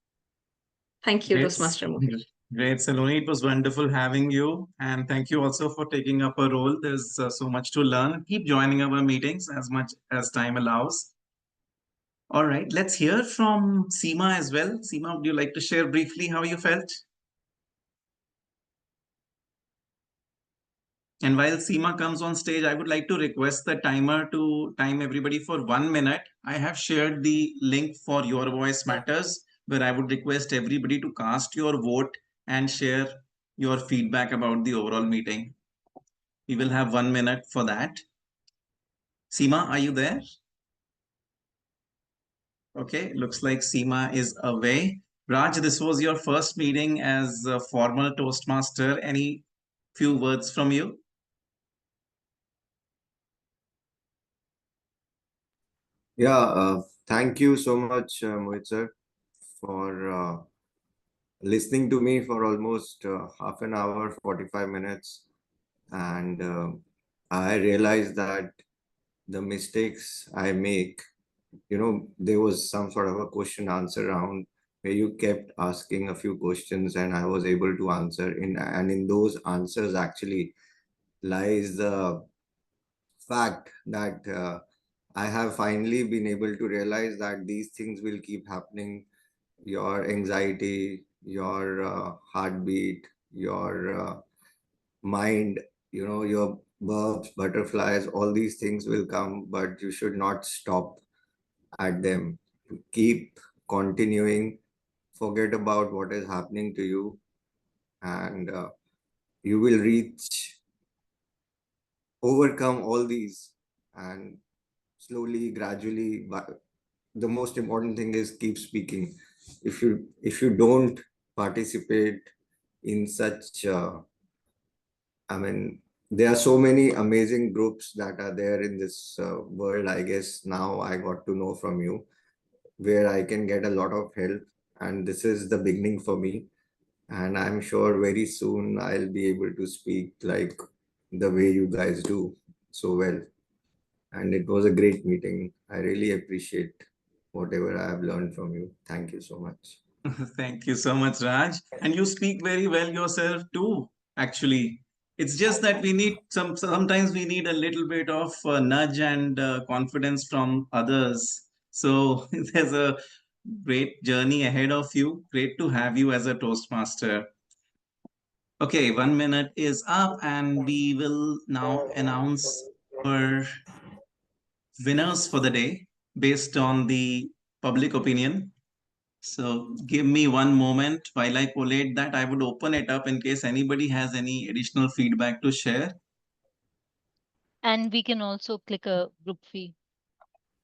Thank you, Great, Toastmaster Mohit. great, Saloni. It was wonderful having you. And thank you also for taking up a role. There's so much to learn. Keep joining our meetings as much as time allows. All right, let's hear from Seema as well. Seema, would you like to share briefly how you felt? And while Seema comes on stage, I would like to request the timer to time everybody for 1 minute. I have shared the link for Your Voice Matters, where I would request everybody to cast your vote and share your feedback about the overall meeting. We will have 1 minute for that. Seema, are you there? Okay, looks like Seema is away. Raj, this was your first meeting as a former Toastmaster. Any few words from you? Yeah, Thank you so much, Mohit sir, for listening to me for almost half an hour, 45 minutes. And I realized that the mistakes I make, there was some sort of a question answer round where you kept asking a few questions and I was able to answer and in those answers actually lies the fact that I have finally been able to realize that these things will keep happening. Your anxiety, your heartbeat, your mind, your burps, butterflies, all these things will come, but you should not stop at them. Keep continuing, forget about what is happening to you, and you will overcome all these, and slowly, gradually. But the most important thing is keep speaking. If you don't participate in such I mean, there are so many amazing groups that are there in this world. I guess now I got to know from you where I can get a lot of help, and this is the beginning for me. And I'm sure very soon I'll be able to speak like the way you guys do so well. And it was a great meeting. I really appreciate whatever I have learned from you. Thank you so much. Thank you so much, Raj. And you speak very well yourself too, actually. It's just that we need sometimes we need a little bit of nudge and confidence from others. So there's a great journey ahead of you. Great to have you as a Toastmaster. Okay, 1 minute is up, and we will now announce our winners for the day based on the public opinion. So give me one moment while I collate that. I would open it up in case anybody has any additional feedback to share. And we can also click a group fee.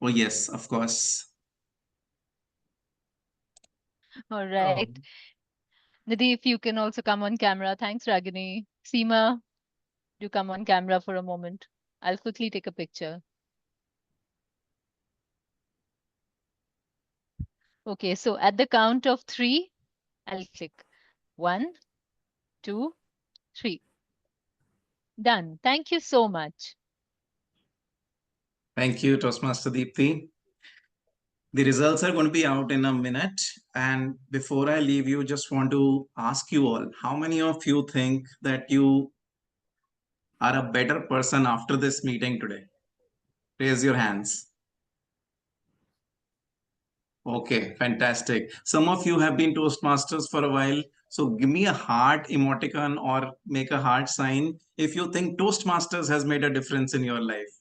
Oh, yes, of course. All right. Nidhi, if you can also come on camera. Thanks, Ragini. Seema, do come on camera for a moment. I'll quickly take a picture. Okay, so at the count of 3, I'll click 1, 2, 3. Done. Thank you so much. Thank you, Toastmaster Deepthi. The results are going to be out in a minute. And before I leave you, just want to ask you all, how many of you think that you are a better person after this meeting today? Raise your hands. Okay, fantastic. Some of you have been Toastmasters for a while. So give me a heart emoticon or make a heart sign if you think Toastmasters has made a difference in your life.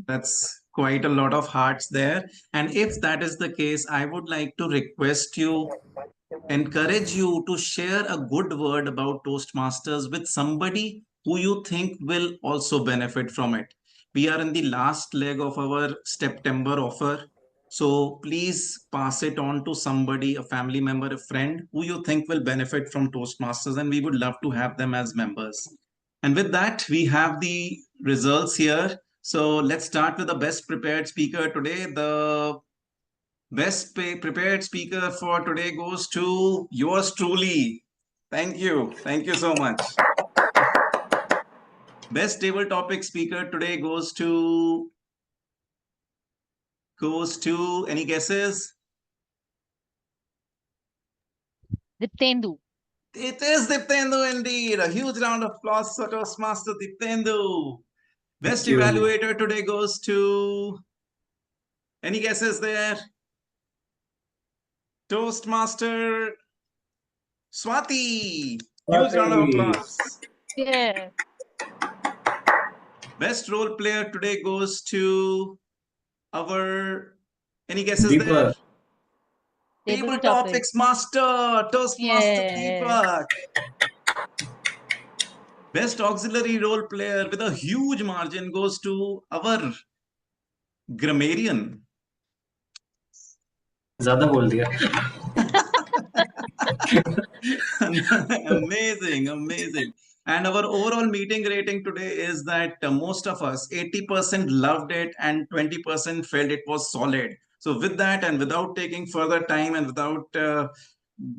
That's quite a lot of hearts there. And if that is the case, I would like to request you, encourage you to share a good word about Toastmasters with somebody who you think will also benefit from it. We are in the last leg of our September offer. So please pass it on to somebody, a family member, a friend who you think will benefit from Toastmasters, and we would love to have them as members. And with that, we have the results here. So let's start with the best prepared speaker today. The best prepared speaker for today goes to yours truly. Thank you. Thank you so much. Best table topic speaker today goes to any guesses? Diptendu. It is Diptendu indeed. A huge round of applause for Toastmaster Diptendu. Best evaluator today goes to any guesses there? Toastmaster Swati. Huge round of applause. Yeah. Best role player today goes to our, any guesses there? Table Topics Master, Toastmaster Deepak. Best auxiliary role player with a huge margin goes to our grammarian. ज़्यादा बोल दिया. Amazing, amazing. And our overall meeting rating today is that most of us, 80% loved it and 20% felt it was solid. So with that, and without taking further time and without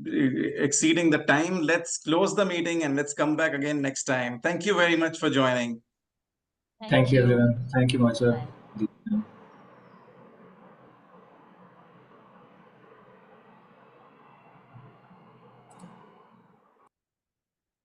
exceeding the time, let's close the meeting and let's come back again next time. Thank you very much for joining. Thank you, everyone. Thank you, Macha. Bye.